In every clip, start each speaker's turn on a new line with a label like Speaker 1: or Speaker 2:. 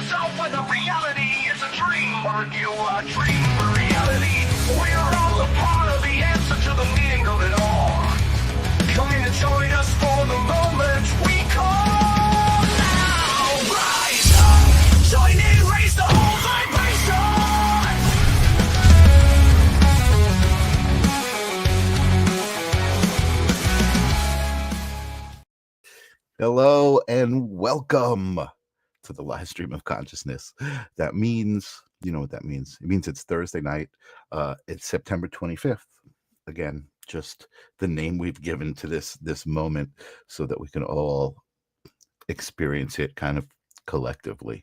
Speaker 1: yourself with a reality. It's a dream, aren't you? A dream for reality. We are all a part of the answer to the meaning of it all. Come in and join us for the moment we call now. Rise up, join in, raise the whole vibration.
Speaker 2: Hello and welcome to the live stream of consciousness. That means, you know what that means. It means it's Thursday night. It's September 25th. Again, just the name we've given to this moment so that we can all experience it kind of collectively.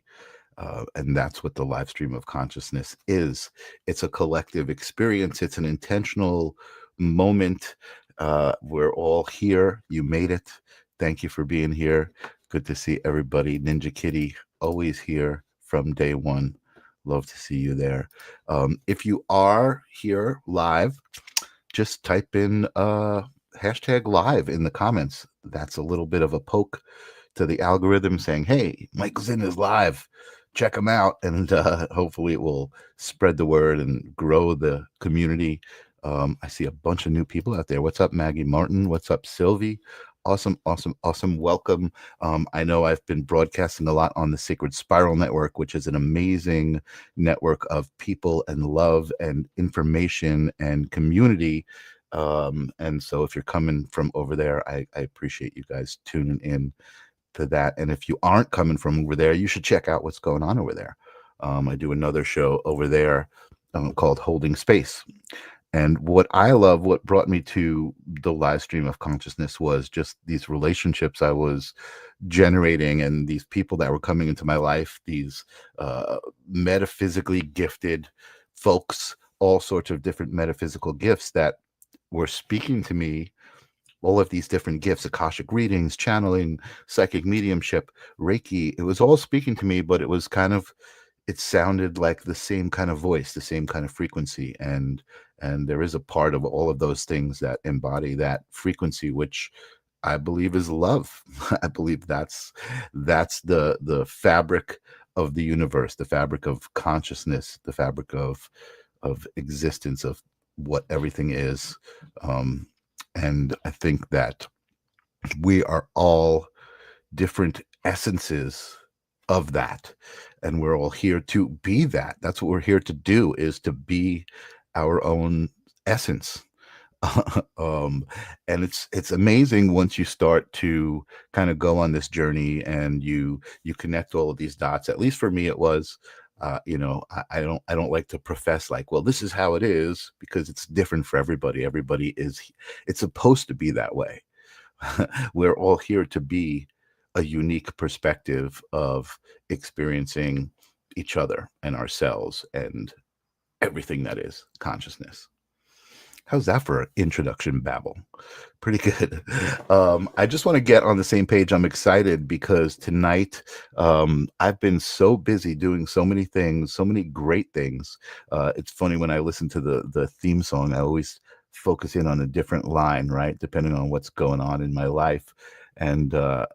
Speaker 2: And that's what the live stream of consciousness is. It's a collective experience. It's an intentional moment. We're all here. You made it. Thank you for being here. Good to see everybody. Ninja Kitty, always here from day one. Love to see you there. If you are here live, just type in hashtag live in the comments. That's a little bit of a poke to the algorithm saying, hey, Mike Zinn is live. Check him out. And hopefully it will spread the word and grow the community. I see a bunch of new people out there. What's up, Maggie Martin? What's up, Sylvie? Awesome. Welcome. I know I've been broadcasting a lot on the Sacred Spiral Network, which is an amazing network of people and love and information and community. And so if you're coming from over there, I appreciate you guys tuning in to that. And if you aren't coming from over there, you should check out what's going on over there. I do another show over there called Holding Space. And what I love, what brought me to the live stream of consciousness was just these relationships I was generating and these people that were coming into my life, these metaphysically gifted folks, all sorts of different metaphysical gifts that were speaking to me. All of these different gifts, Akashic readings, channeling, psychic mediumship, Reiki, it was all speaking to me, but it was kind of, it sounded like the same kind of voice, the same kind of frequency. And there is a part of all of those things that embody that frequency, which I believe is love. I believe that's the fabric of the universe, the fabric of consciousness, the fabric of existence, of what everything is. And I think that we are all different essences of that. And we're all here to be that. That's what we're here to do, is to be our own essence. And it's amazing once you start to kind of go on this journey and you connect all of these dots. At least for me, it was. I don't like to profess like, well, this is how it is, because it's different for everybody. It's supposed to be that way. We're all here to be a unique perspective of experiencing each other and ourselves and everything that is consciousness. How's that for an introduction babble? Pretty good. I just want to get on the same page. I'm excited because tonight I've been so busy doing so many things, so many great things. It's funny, when I listen to the theme song, I always focus in on a different line, right? Depending on what's going on in my life. And the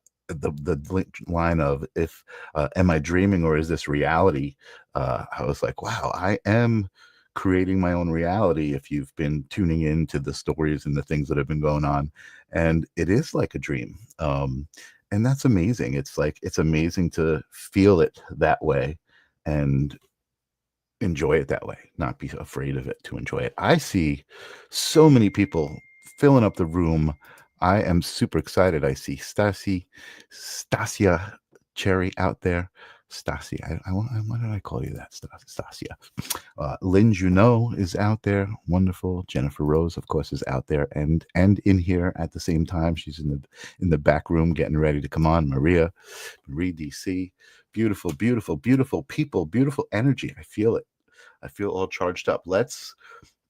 Speaker 2: line of, if am I dreaming or is this reality? I was like, wow, I am creating my own reality, if you've been tuning in to the stories and the things that have been going on. And it is like a dream. And that's amazing. It's amazing to feel it that way and enjoy it that way, not be afraid of it, to enjoy it. I see so many people filling up the room. I am super excited. I see Stasia Cherry out there. Stasia, why did I call you that? Stasia. Lynn Junot is out there. Wonderful. Jennifer Rose, of course, is out there and in here at the same time. She's in the back room getting ready to come on. Marie DC. Beautiful, beautiful, beautiful people, beautiful energy. I feel it. I feel all charged up. Let's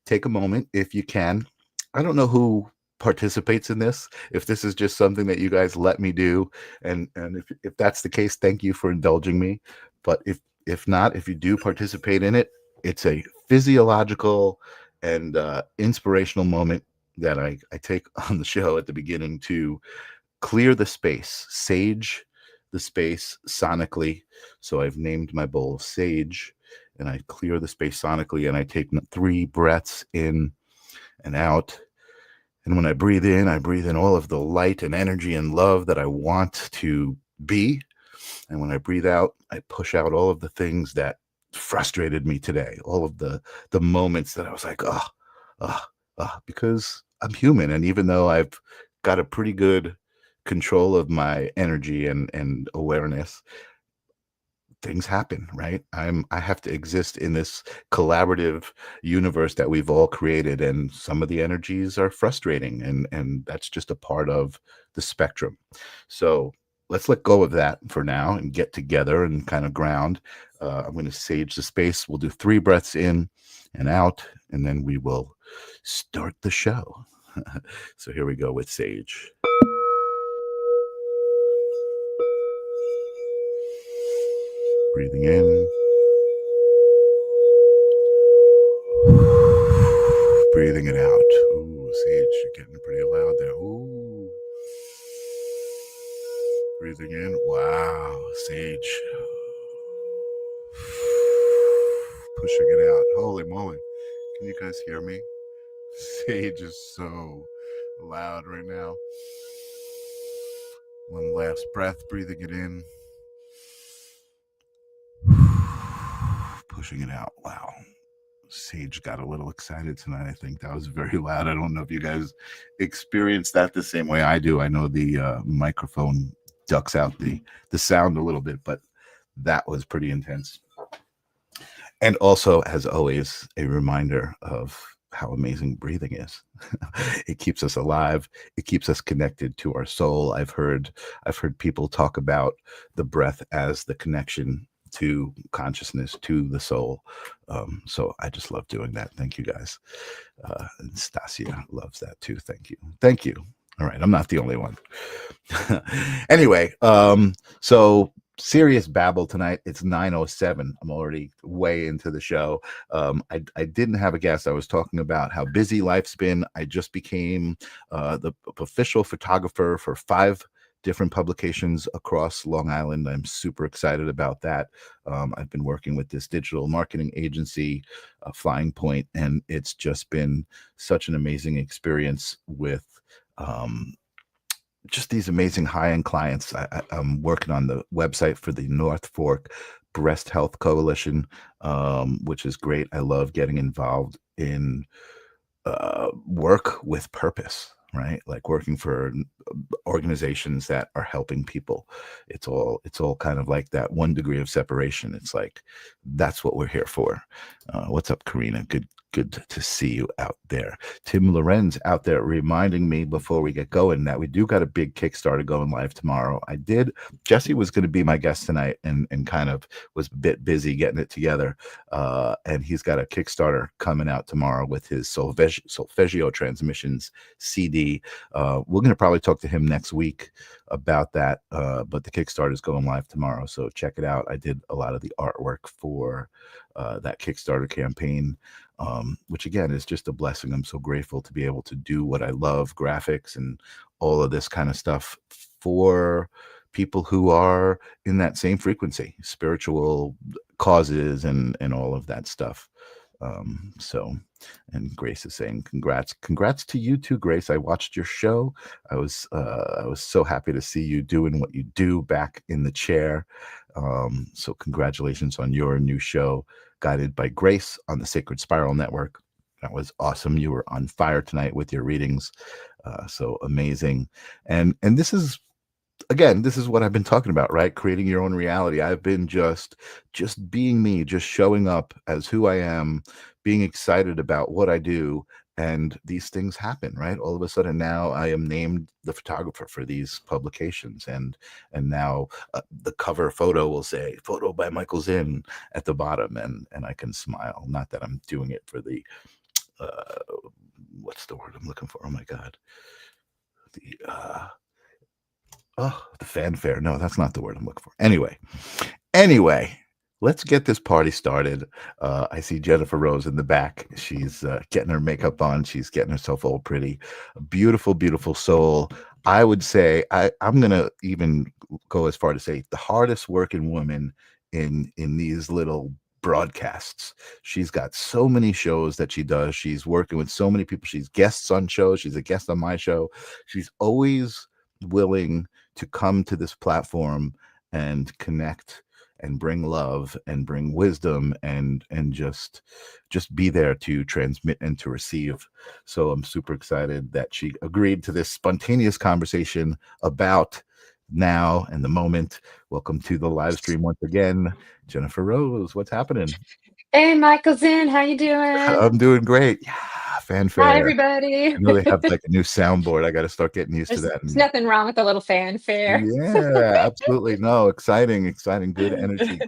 Speaker 2: take a moment, if you can. I don't know who participates in this, if this is just something that you guys let me do, and if that's the case, thank you for indulging me. But if not, if you do participate in it, it's a physiological and inspirational moment that I take on the show at the beginning to clear the space, sage the space sonically. So I've named my bowl Sage, and I clear the space sonically, and I take 3 breaths in and out. And when I breathe in all of the light and energy and love that I want to be. And when I breathe out, I push out all of the things that frustrated me today, all of the moments that I was like, because I'm human. And even though I've got a pretty good control of my energy and awareness, things happen, right? I have to exist in this collaborative universe that we've all created, and some of the energies are frustrating, and that's just a part of the spectrum. So let's let go of that for now and get together and kind of ground. I'm going to sage the space. We'll do 3 breaths in and out, and then we will start the show. So here we go with Sage. Breathing in. Breathing it out. Ooh, Sage, you're getting pretty loud there. Ooh. Breathing in. Wow, Sage. Pushing it out. Holy moly. Can you guys hear me? Sage is so loud right now. One last breath, breathing it in. Pushing it out. Wow. Sage got a little excited tonight. I think that was very loud. I don't know if you guys experienced that the same way I do. I know the microphone ducks out the sound a little bit, but that was pretty intense. And also, as always, a reminder of how amazing breathing is. It keeps us alive. It keeps us connected to our soul. I've heard people talk about the breath as the connection to consciousness, to the soul. So I just love doing that. Thank you, guys. And Stasia loves that too. Thank you. Thank you. All right. I'm not the only one. Anyway, so serious babble tonight. It's 9:07. I'm already way into the show. I didn't have a guest. I was talking about how busy life's been. I just became the official photographer for 5 different publications across Long Island. I'm super excited about that. I've been working with this digital marketing agency, Flying Point, and it's just been such an amazing experience with just these amazing high-end clients. I'm working on the website for the North Fork Breast Health Coalition, which is great. I love getting involved in work with purpose, right? Like working for organizations that are helping people. It's all kind of like that 1 degree of separation. It's like, that's what we're here for. What's up, Karina? Good to see you out there. Tim Lorenz out there reminding me before we get going that we do got a big Kickstarter going live tomorrow. Jesse was going to be my guest tonight and kind of was a bit busy getting it together. And he's got a Kickstarter coming out tomorrow with his Solfeggio Transmissions CD. We're going to probably talk to him next week about that. But the Kickstarter is going live tomorrow. So check it out. I did a lot of the artwork for that Kickstarter campaign. Which again is just a blessing. I'm so grateful to be able to do what I love, graphics and all of this kind of stuff for people who are in that same frequency, spiritual causes and all of that stuff. And Grace is saying congrats to you too, Grace. I watched your show. I was so happy to see you doing what you do back in the chair. So congratulations on your new show, Guided by Grace, on the Sacred Spiral Network. That was awesome. You were on fire tonight with your readings. So amazing. And this is, again, this is what I've been talking about, right? Creating your own reality. I've been just being me, just showing up as who I am, being excited about what I do. And these things happen, right? All of a sudden now I am named the photographer for these publications. And now the cover photo will say photo by Michael Zinn at the bottom, and I can smile. Not that I'm doing it for the, what's the word I'm looking for? Oh my God. The fanfare. No, that's not the word I'm looking for. Anyway, let's get this party started. I see Jennifer Rose in the back. She's getting her makeup on. She's getting herself all pretty. A beautiful, beautiful soul. I would say I'm going to even go as far to say the hardest working woman in these little broadcasts. She's got so many shows that she does. She's working with so many people. She's guests on shows. She's a guest on my show. She's always willing to come to this platform and connect and bring love and bring wisdom and just be there to transmit and to receive. So I'm super excited that she agreed to this spontaneous conversation about now and the moment. Welcome to the live stream once again, Jennifer Rose. What's happening?
Speaker 3: Hey, Michael Zinn, how you doing?
Speaker 2: I'm doing great. Yeah,
Speaker 3: Hi,
Speaker 2: fanfare.
Speaker 3: everybody.
Speaker 2: I know they have like a new soundboard. I got to start getting used to that.
Speaker 3: There's nothing wrong with a little fanfare.
Speaker 2: Yeah, absolutely. No, exciting, good energy.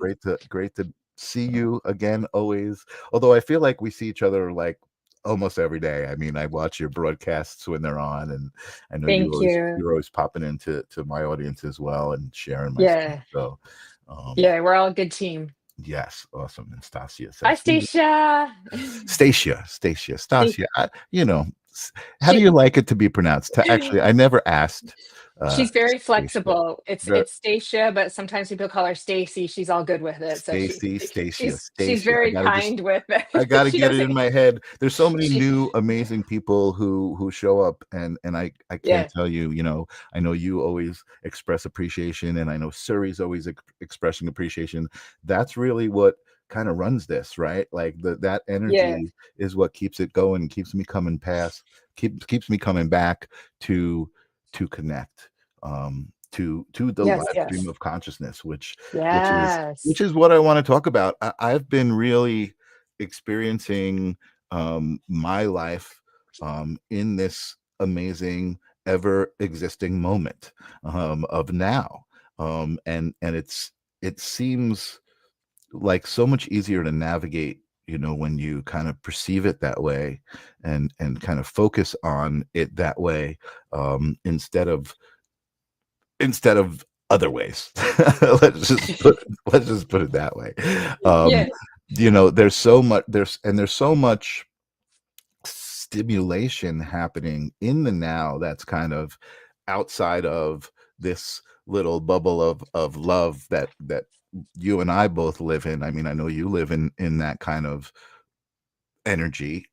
Speaker 2: Great to see you again always. Although I feel like we see each other like almost every day. I mean, I watch your broadcasts when they're on, and I know
Speaker 3: Thank you.
Speaker 2: you're always popping into my audience as well and sharing my stuff.
Speaker 3: Yeah,
Speaker 2: So
Speaker 3: yeah, we're all a good team.
Speaker 2: yes, awesome. And Stasia
Speaker 3: Hi,
Speaker 2: says
Speaker 3: Stacia.
Speaker 2: Stasia. How do you like it to be pronounced? Actually, I never asked.
Speaker 3: She's very
Speaker 2: Stacia.
Speaker 3: flexible. It's Stacia, but sometimes people call her Stacy. She's all good with it. So
Speaker 2: Stacia.
Speaker 3: she's very kind with it.
Speaker 2: I got to
Speaker 3: She
Speaker 2: get it
Speaker 3: doesn't.
Speaker 2: in my head. There's so many
Speaker 3: She,
Speaker 2: new amazing people who show up, and I can't
Speaker 3: yeah,
Speaker 2: tell you. I know you always express appreciation, and I know Suri's always expressing appreciation. That's really what kind of runs this, right? Like that energy
Speaker 3: yeah,
Speaker 2: is what keeps it going, keeps me coming keeps me coming back to connect to the
Speaker 3: yes,
Speaker 2: live stream
Speaker 3: yes,
Speaker 2: of consciousness, which
Speaker 3: yes.
Speaker 2: is what I want to talk about. I've been really experiencing my life in this amazing ever existing moment of now, and it seems like so much easier to navigate, when you kind of perceive it that way and kind of focus on it that way, instead of other ways. Let's just put it that way.
Speaker 3: Yeah,
Speaker 2: There's so much stimulation happening in the now that's kind of outside of this little bubble of love that you and I both live in. I mean, I know you live in that kind of energy,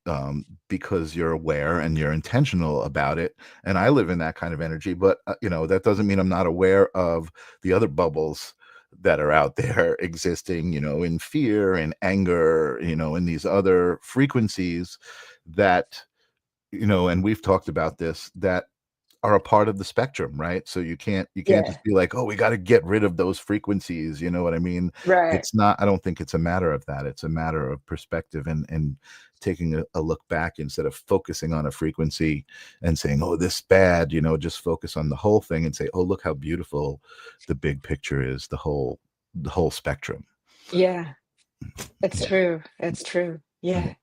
Speaker 2: because you're aware and you're intentional about it, and I live in that kind of energy. But that doesn't mean I'm not aware of the other bubbles that are out there existing, in fear and anger, in these other frequencies that, and we've talked about this, that are a part of the spectrum, right? So you can't
Speaker 3: yeah,
Speaker 2: just be like, oh, we got to get rid of those frequencies. You know what I mean?
Speaker 3: right.
Speaker 2: It's not. I don't think it's a matter of that. It's a matter of perspective and taking a look back instead of focusing on a frequency and saying, oh, this bad. Just focus on the whole thing and say, oh, look how beautiful the big picture is. The whole spectrum.
Speaker 3: Yeah, it's
Speaker 2: Yeah.
Speaker 3: true. It's true. Yeah.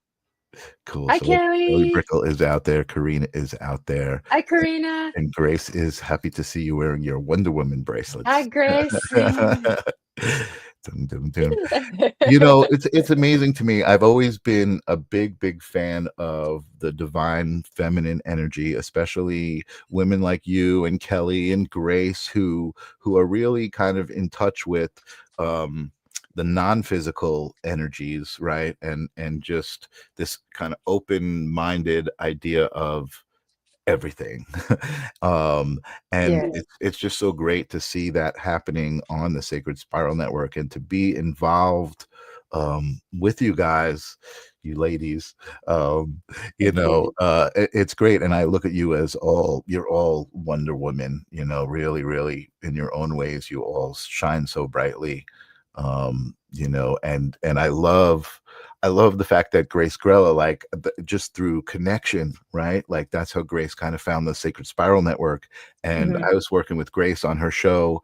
Speaker 2: Cool.
Speaker 3: Hi,
Speaker 2: So Kelly
Speaker 3: Kelly.
Speaker 2: Brickle is out there. Karina is out there.
Speaker 3: Hi, Karina.
Speaker 2: And Grace is happy to see you wearing your Wonder Woman
Speaker 3: Hi,
Speaker 2: bracelets.
Speaker 3: Grace.
Speaker 2: Dun, dun, dun. It's amazing to me. I've always been a big fan of the divine feminine energy, especially women like you and Kelly and Grace who are really kind of in touch with the non-physical energies, right? And just this kind of open-minded idea of everything. And
Speaker 3: Yeah.
Speaker 2: it's just so great to see that happening on the Sacred Spiral Network and to be involved with you guys, you ladies.
Speaker 3: Thank you.
Speaker 2: It's great, and I look at you as you're all Wonder Women, really in your own ways. You all shine so brightly. And I love the fact that Grace Grella, like just through connection, right? Like that's how Grace kind of found the Sacred Spiral Network. And
Speaker 3: Mhm.
Speaker 2: I was working with Grace on her show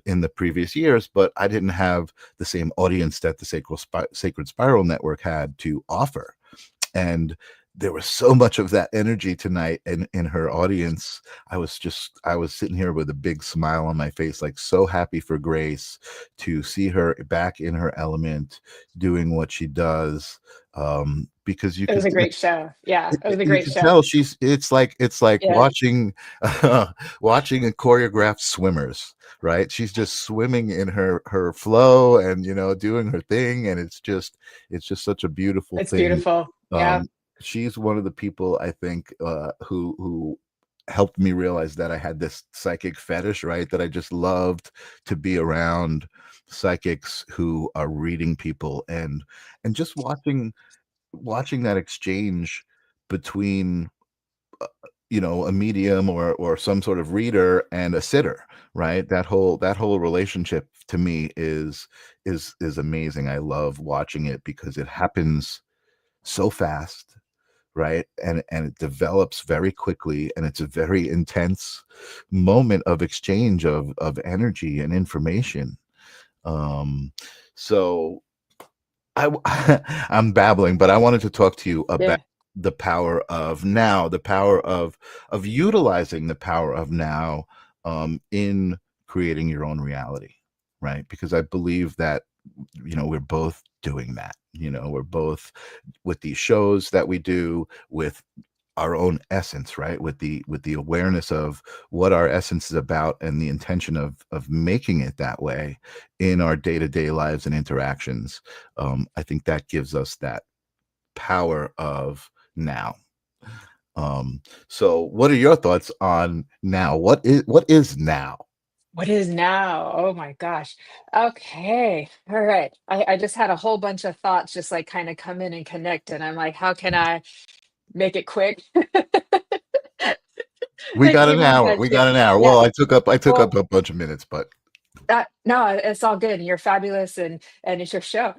Speaker 2: in the previous years, but I didn't have the same audience that the Sacred Spiral Network had to offer. And there was so much of that energy tonight in her audience. I was sitting here with a big smile on my face, like so happy for Grace to see her back in her element, doing what she does. Because you
Speaker 3: It was
Speaker 2: could
Speaker 3: a great show. Yeah, it was a
Speaker 2: you
Speaker 3: great
Speaker 2: can
Speaker 3: show.
Speaker 2: tell it's like
Speaker 3: Yeah,
Speaker 2: watching watching a choreographed swimmers, right? She's just swimming in her flow and doing her thing, and it's just such a beautiful
Speaker 3: it's
Speaker 2: thing.
Speaker 3: beautiful. Yeah,
Speaker 2: um she's one of the people, I think, who helped me realize that I had this psychic fetish, right? That I just loved to be around psychics who are reading people, and just watching that exchange between a medium or some sort of reader and a sitter, right? That whole relationship to me is amazing. I love watching it because it happens so fast, right? And it develops very quickly, and it's a very intense moment of exchange of energy and information. So I'm babbling, but I wanted to talk to you about
Speaker 3: yeah.
Speaker 2: the power of now, the power of utilizing the power of now, in creating your own reality, right? Because I believe that we're both doing that. We're both, with these shows that we do, with our own essence, right? With the awareness of what our essence is about, and the intention of making it that way in our day-to-day lives and interactions. I think that gives us that power of now. So what are your thoughts on now? What is now?
Speaker 3: What is now? Oh my gosh. Okay. All right. I just had a whole bunch of thoughts just like kind of come in and connect. And I'm like, how can I make it quick?
Speaker 2: We got
Speaker 3: Give
Speaker 2: an
Speaker 3: me
Speaker 2: hour.
Speaker 3: that
Speaker 2: We
Speaker 3: shit.
Speaker 2: got an hour.
Speaker 3: Yeah.
Speaker 2: Well, I took
Speaker 3: Well,
Speaker 2: up a bunch of minutes, but
Speaker 3: no, it's all good. You're fabulous, and it's your show.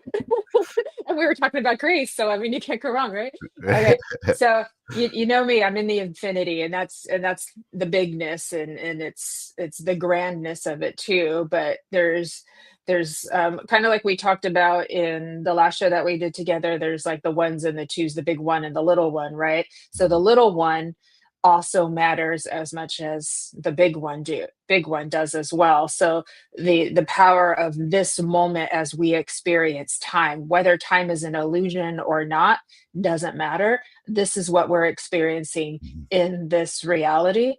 Speaker 3: And we were talking about grace, so I mean, you can't go wrong, right? Okay, so you know me, I'm in the infinity, and that's the bigness, and it's the grandness of it too. But there's kind of like we talked about in the last show that we did together. There's like the ones and the twos, the big one and the little one, right? So the little one also matters as much as the big one does as well. So the power of this moment as we experience time, whether time is an illusion or not, doesn't matter. This is what we're experiencing in this reality,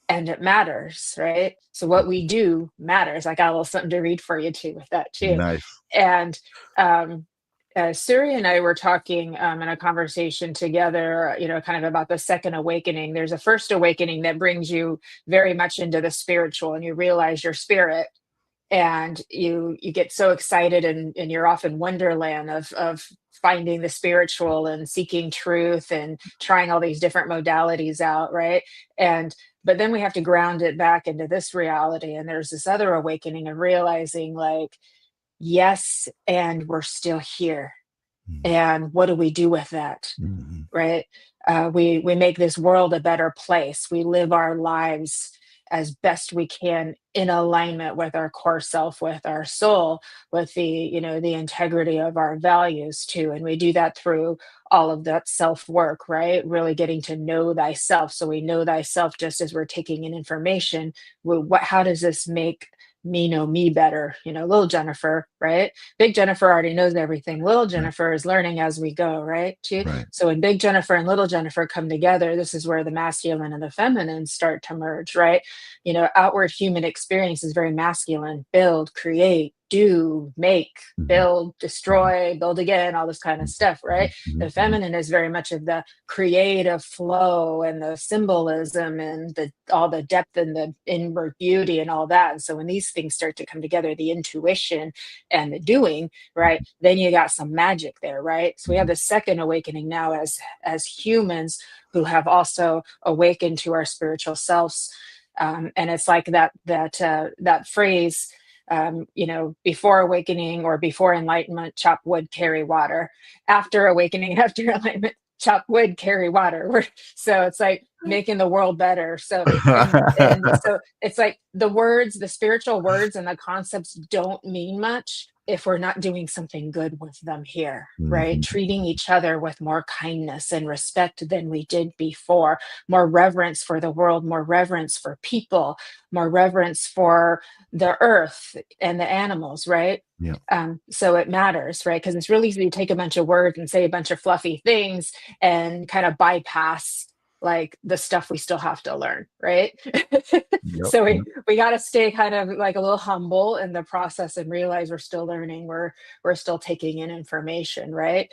Speaker 3: and it matters, right? So what we do matters. I got a little something to read for you too with that too.
Speaker 2: nice.
Speaker 3: And um Suri and I were talking in a conversation together, kind of about the second awakening. There's a first awakening that brings you very much into the spiritual, and you realize your spirit, and you get so excited, and you're off in wonderland of finding the spiritual and seeking truth and trying all these different modalities out, right? And but then we have to ground it back into this reality, and there's this other awakening of realizing, like, yes, and we're still here, and what do we do with that,
Speaker 2: Mhm.
Speaker 3: right? We make this world a better place. We live our lives as best we can in alignment with our core self, with our soul, with the integrity of our values too. And we do that through all of that self work, right? Really getting to know thyself. So we know thyself just as we're taking in information. How does this make me know me better? Little Jennifer, right? Big Jennifer already knows everything. Little
Speaker 2: Right,
Speaker 3: Jennifer is learning as we go, right? Too.
Speaker 2: right,
Speaker 3: So when Big Jennifer and Little Jennifer come together, this is where the masculine and the feminine start to merge, right? Outward human experience is very masculine: build, create, do, make,
Speaker 2: mhm,
Speaker 3: build,
Speaker 2: mhm,
Speaker 3: destroy, build again, all this kind of stuff, right?
Speaker 2: mhm, mhm,
Speaker 3: The feminine is very much of the creative flow and the symbolism and all the depth and the inward beauty and all that. And so when these things start to come together, the intuition and the doing, right, then you got some magic there, right? So we have
Speaker 2: mhm,
Speaker 3: the second awakening now as humans who have also awakened to our spiritual selves. And it's like that phrase, before awakening or before enlightenment, chop wood, carry water. After awakening, after enlightenment, chop wood, carry water. So it's like making the world better. So and
Speaker 2: mhm.
Speaker 3: so it's like the words, the spiritual words and the concepts don't mean much if we're not doing something good with them here, right?
Speaker 2: Mhm.
Speaker 3: Treating each other with more kindness and respect than we did before, more reverence for the world, more reverence for people, more reverence for the earth and the animals, right?
Speaker 2: Yeah.
Speaker 3: So it matters, right? Because it's really easy to take a bunch of words and say a bunch of fluffy things and kind of bypass like the stuff we still have to learn, right?
Speaker 2: Yep.
Speaker 3: So
Speaker 2: Yep.
Speaker 3: we got to stay kind of like a little humble in the process and realize we're still learning, we're still taking in information, right?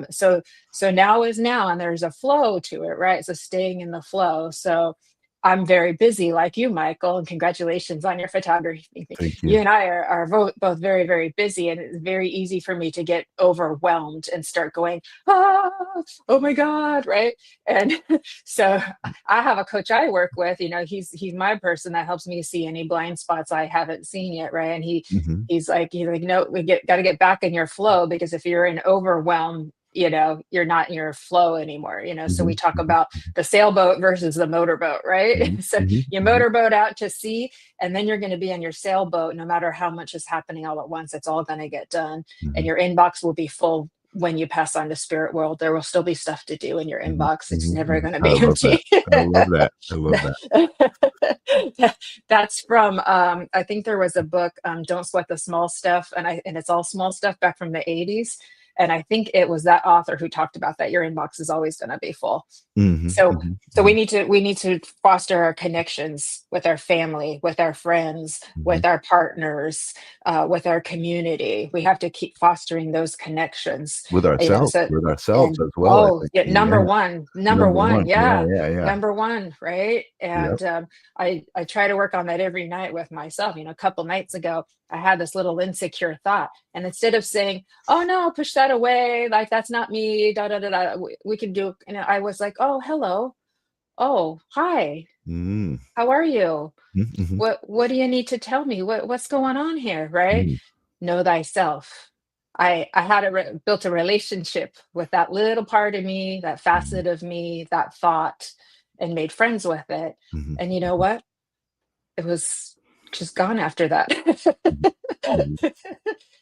Speaker 3: So now is now, and there's a flow to it, right? So staying in the flow. So I'm very busy like you, Michael, and congratulations on your photography.
Speaker 2: Thank
Speaker 3: You
Speaker 2: you.
Speaker 3: and I are both very, very busy, and it's very easy for me to get overwhelmed and start going, ah, oh my God, right? And so I have a coach I work with, he's my person that helps me see any blind spots I haven't seen yet, right? And
Speaker 2: Mhm.
Speaker 3: he's like, no, got to get back in your flow, because if you're in overwhelm, you're not in your flow anymore. So we
Speaker 2: Mhm.
Speaker 3: talk
Speaker 2: Mhm.
Speaker 3: about the sailboat versus the motorboat, right?
Speaker 2: Mhm.
Speaker 3: So
Speaker 2: Mhm.
Speaker 3: you
Speaker 2: Mhm.
Speaker 3: motorboat out to sea, and then you're going to be on your sailboat. No matter how much is happening all at once, it's all going to get done, and
Speaker 2: Mhm.
Speaker 3: your inbox will be full. When you pass on to spirit world, there will still be stuff to do in your
Speaker 2: Mhm.
Speaker 3: inbox. It's
Speaker 2: Mhm.
Speaker 3: never
Speaker 2: Mhm.
Speaker 3: going to
Speaker 2: I
Speaker 3: be
Speaker 2: love that.
Speaker 3: empty.
Speaker 2: I love that. I love that.
Speaker 3: That's from I think there was a book, Don't Sweat the Small Stuff, and it's all small stuff, back from the 80s. And I think it was that author who talked about that your inbox is always going to be full.
Speaker 2: Mhm.
Speaker 3: So
Speaker 2: Mhm.
Speaker 3: so we
Speaker 2: Mhm.
Speaker 3: need to foster our connections with our family, with our friends,
Speaker 2: Mhm.
Speaker 3: with our partners, with our community. We have to keep fostering those connections, so.
Speaker 2: With ourselves
Speaker 3: And
Speaker 2: as well, I
Speaker 3: oh
Speaker 2: think.
Speaker 3: yeah,
Speaker 2: Yeah.
Speaker 3: number
Speaker 2: Number
Speaker 3: one,
Speaker 2: one. Yeah,
Speaker 3: yeah,
Speaker 2: yeah, yeah.
Speaker 3: number one, right?
Speaker 2: Yep.
Speaker 3: And I try to work on that every night with myself. A couple nights ago, I had this little insecure thought, and instead of saying, "Oh no, push that away, like that's not me," da da da da, we can do. And I was like, "Oh, hello. Oh, hi.
Speaker 2: Mm.
Speaker 3: How are you?
Speaker 2: Mhm. Mhm.
Speaker 3: What do you need to tell me? What's going on here?" Right?
Speaker 2: Mm.
Speaker 3: Know thyself. I had built a relationship with that little part of me, that
Speaker 2: Mhm.
Speaker 3: facet of me, that thought, and made friends with it.
Speaker 2: Mhm.
Speaker 3: And you know what? It was just gone after that.
Speaker 2: Mhm. Mhm.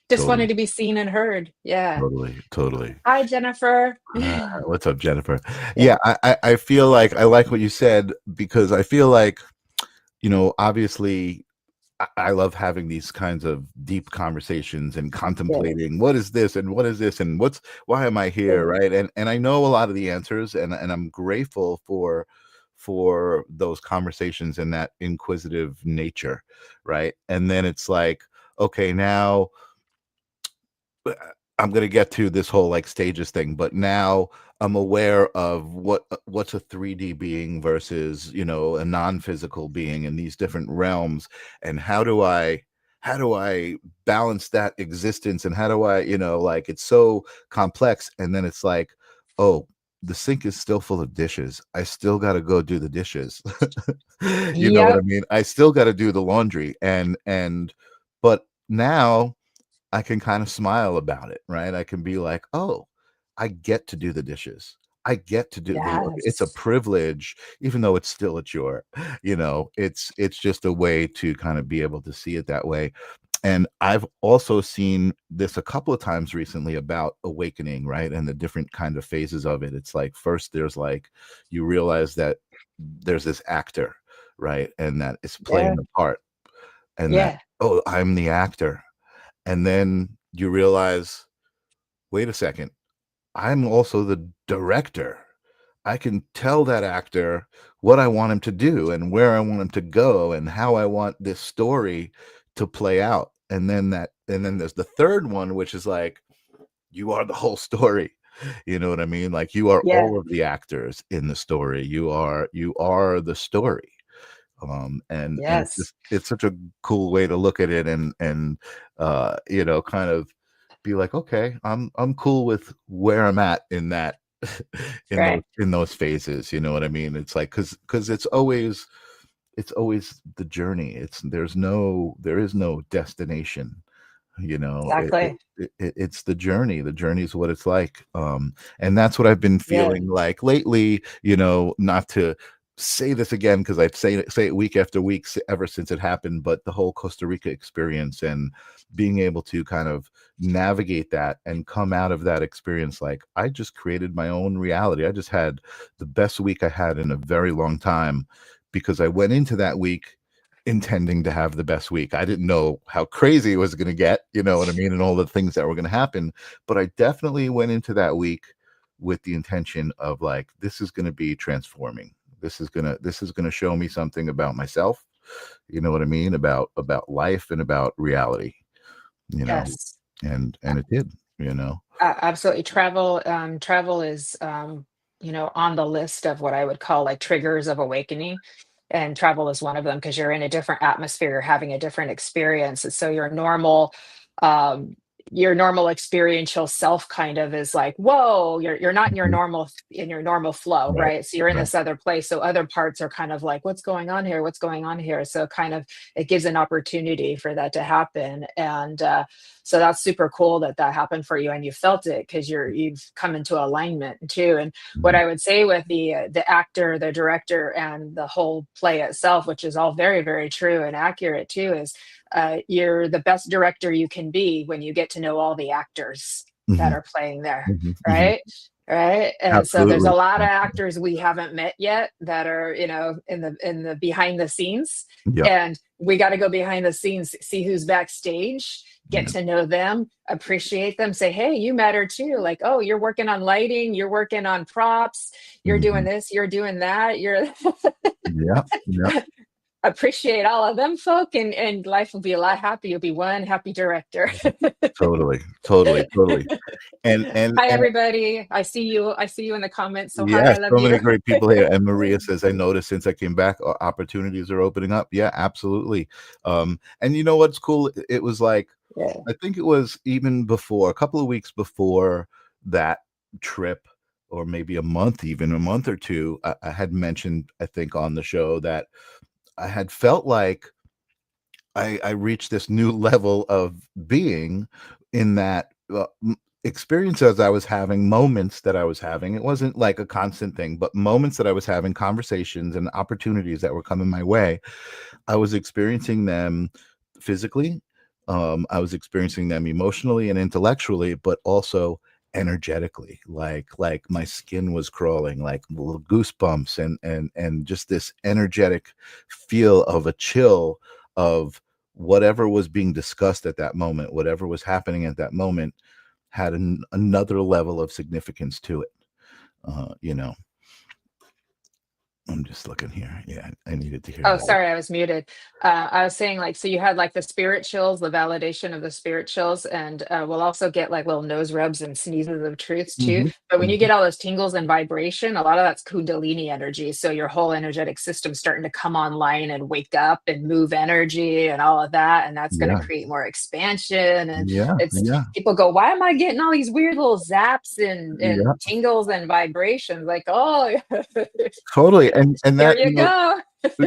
Speaker 3: Just wanted
Speaker 2: Totally.
Speaker 3: to be seen and heard. Yeah.
Speaker 2: Totally. Totally.
Speaker 3: Hi, Jennifer.
Speaker 2: What's up, Jennifer?
Speaker 3: Yeah.
Speaker 2: Yeah, I feel like I like what you said, because I feel like, obviously I love having these kinds of deep conversations and
Speaker 3: Yeah.
Speaker 2: contemplating what is this and what is this and why am I here,
Speaker 3: Yeah.
Speaker 2: right? And I know a lot of the answers, and I'm grateful for those conversations and that inquisitive nature, right? And then it's like, okay, now I'm gonna get to this whole like stages thing, but now I'm aware of what's a 3D being versus a non-physical being in these different realms, and how do I balance that existence, and how do I like it's so complex, and then it's like, oh, the sink is still full of dishes. I still got to go do the dishes. You know what I
Speaker 3: Yep.
Speaker 2: mean? I still got to do the laundry, and but now I can kind of smile about it, right? I can be like, "Oh, I get to do the dishes. I get to do the laundry. It's a
Speaker 3: Yes.
Speaker 2: privilege, even though it's still a chore." It's just a way to kind of be able to see it that way. And I've also seen this a couple of times recently about awakening, right? And the different kind of phases of it. It's like first there's like you realize that there's this actor, right? And that is playing
Speaker 3: Yeah.
Speaker 2: the part, and that,
Speaker 3: Yeah.
Speaker 2: oh, I'm the actor. And then you realize, wait a second, I'm also the director. I can tell that actor what I want him to do and where I want him to go and how I want this story to play out. And then there's the third one, which is like, you are the whole story. You know what I mean? Like you are
Speaker 3: Yeah.
Speaker 2: all of the actors in the story. You are the story. And
Speaker 3: Yes.
Speaker 2: it's such a cool way to look at it, and kind of be like, okay, I'm cool with where I'm at in that in those
Speaker 3: Right.
Speaker 2: in those phases. You know what I mean? It's like because it's always the journey. There is no destination.
Speaker 3: Exactly.
Speaker 2: It's the journey. The journey is what it's like. And that's what I've been
Speaker 3: Yeah.
Speaker 2: feeling like lately. Not to say this again because I say it week after week ever since it happened, but the whole Costa Rica experience and being able to kind of navigate that and come out of that experience like I just created my own reality. I just had the best week I had in a very long time because I went into that week intending to have the best week. I didn't know how crazy it was going to get, you know what I mean, and all the things that were going to happen, but I definitely went into that week with the intention of like, this is going to be transforming. This is gonna show me something about myself, you know what I mean, about life and about reality, you know,
Speaker 3: Yes.
Speaker 2: and it did, you know.
Speaker 3: Absolutely. Travel is, on the list of what I would call like triggers of awakening. And travel is one of them because you're in a different atmosphere, you're having a different experience. And so um, your normal experiential self kind of is like, whoa, you're not in
Speaker 2: Mhm.
Speaker 3: your normal flow,
Speaker 2: Right,
Speaker 3: right? So you're in
Speaker 2: right.
Speaker 3: this other place. So other parts are kind of like, what's going on here? What's going on here? So kind of it gives an opportunity for that to happen. And so that's super cool that that happened for you and you felt it because you've come into alignment too. And what
Speaker 2: Mhm.
Speaker 3: I would say with the actor, the director, and the whole play itself, which is all very, very true and accurate too, is you're the best director you can be when you get to know all the actors that
Speaker 2: Mhm.
Speaker 3: are playing there,
Speaker 2: Mhm. Mhm.
Speaker 3: right? Right. And so there's a
Speaker 2: Absolutely.
Speaker 3: lot of actors we haven't met yet that are, in the behind the scenes.
Speaker 2: Yep.
Speaker 3: And we got to go behind the scenes, see who's backstage, get
Speaker 2: Yeah.
Speaker 3: to know them, appreciate them, say, hey, you matter too. Like, oh, you're working on lighting, you're working on props, you're doing
Speaker 2: Mhm.
Speaker 3: this, you're doing that, you're
Speaker 2: Yeah. Yeah.
Speaker 3: appreciate all of them folk, and life will be a lot happier. You'll be one happy director.
Speaker 2: Totally. Totally. Totally.
Speaker 3: Hi
Speaker 2: And
Speaker 3: everybody. I see you in the comments. So hi,
Speaker 2: yes,
Speaker 3: I love
Speaker 2: so many
Speaker 3: you.
Speaker 2: great people here. And Maria says, I noticed since I came back, opportunities are opening up. Yeah, absolutely. And you know what's cool? It was like,
Speaker 3: Yeah.
Speaker 2: I think it was even before, a couple of weeks before that trip, or maybe a month, even a month or two, I had mentioned, I think, on the show that I had felt like I reached this new level of being in that experiences I was having, moments that I was having. It wasn't like a constant thing, but moments that I was having, conversations and opportunities that were coming my way. I was experiencing them physically. I was experiencing them emotionally and intellectually, but also energetically. Like my skin was crawling, like little goosebumps, and just this energetic feel of a chill of whatever was being discussed at that moment, whatever was happening at that moment, had another level of significance to it. You know, I'm just looking here. Yeah, I needed to hear
Speaker 3: Oh,
Speaker 2: that.
Speaker 3: sorry, I was muted. I was saying, like, so you had like the spirit chills, the validation of the spirit chills, and we'll also get like little nose rubs and sneezes of truths too.
Speaker 2: Mhm,
Speaker 3: But when you
Speaker 2: mhm.
Speaker 3: get all those tingles and vibration, a lot of that's Kundalini energy. So your whole energetic system's starting to come online and wake up and move energy and all of that, and that's going to
Speaker 2: Yeah,
Speaker 3: create more expansion. And
Speaker 2: yeah,
Speaker 3: it's
Speaker 2: yeah,
Speaker 3: people go, why am I getting all these weird little zaps and
Speaker 2: yeah,
Speaker 3: tingles and vibrations? Like, oh,
Speaker 2: totally. And
Speaker 3: here
Speaker 2: that
Speaker 3: you go.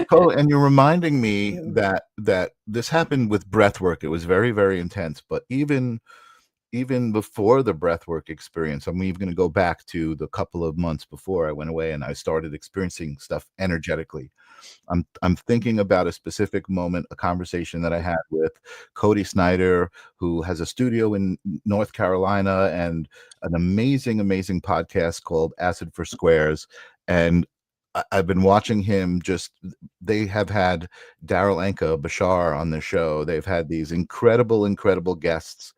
Speaker 2: totally, and you're reminding me
Speaker 3: Mm.
Speaker 2: that this happened with breath work. It was very, very intense. But even before the breath work experience, I'm even going to go back to the couple of months before I went away and I started experiencing stuff energetically. I'm thinking about a specific moment, a conversation that I had with Cody Snyder, who has a studio in North Carolina and an amazing, amazing podcast called Acid for Squares. And I've been watching him just they have had Daryl Anka Bashar on the show. They've had these incredible, incredible guests.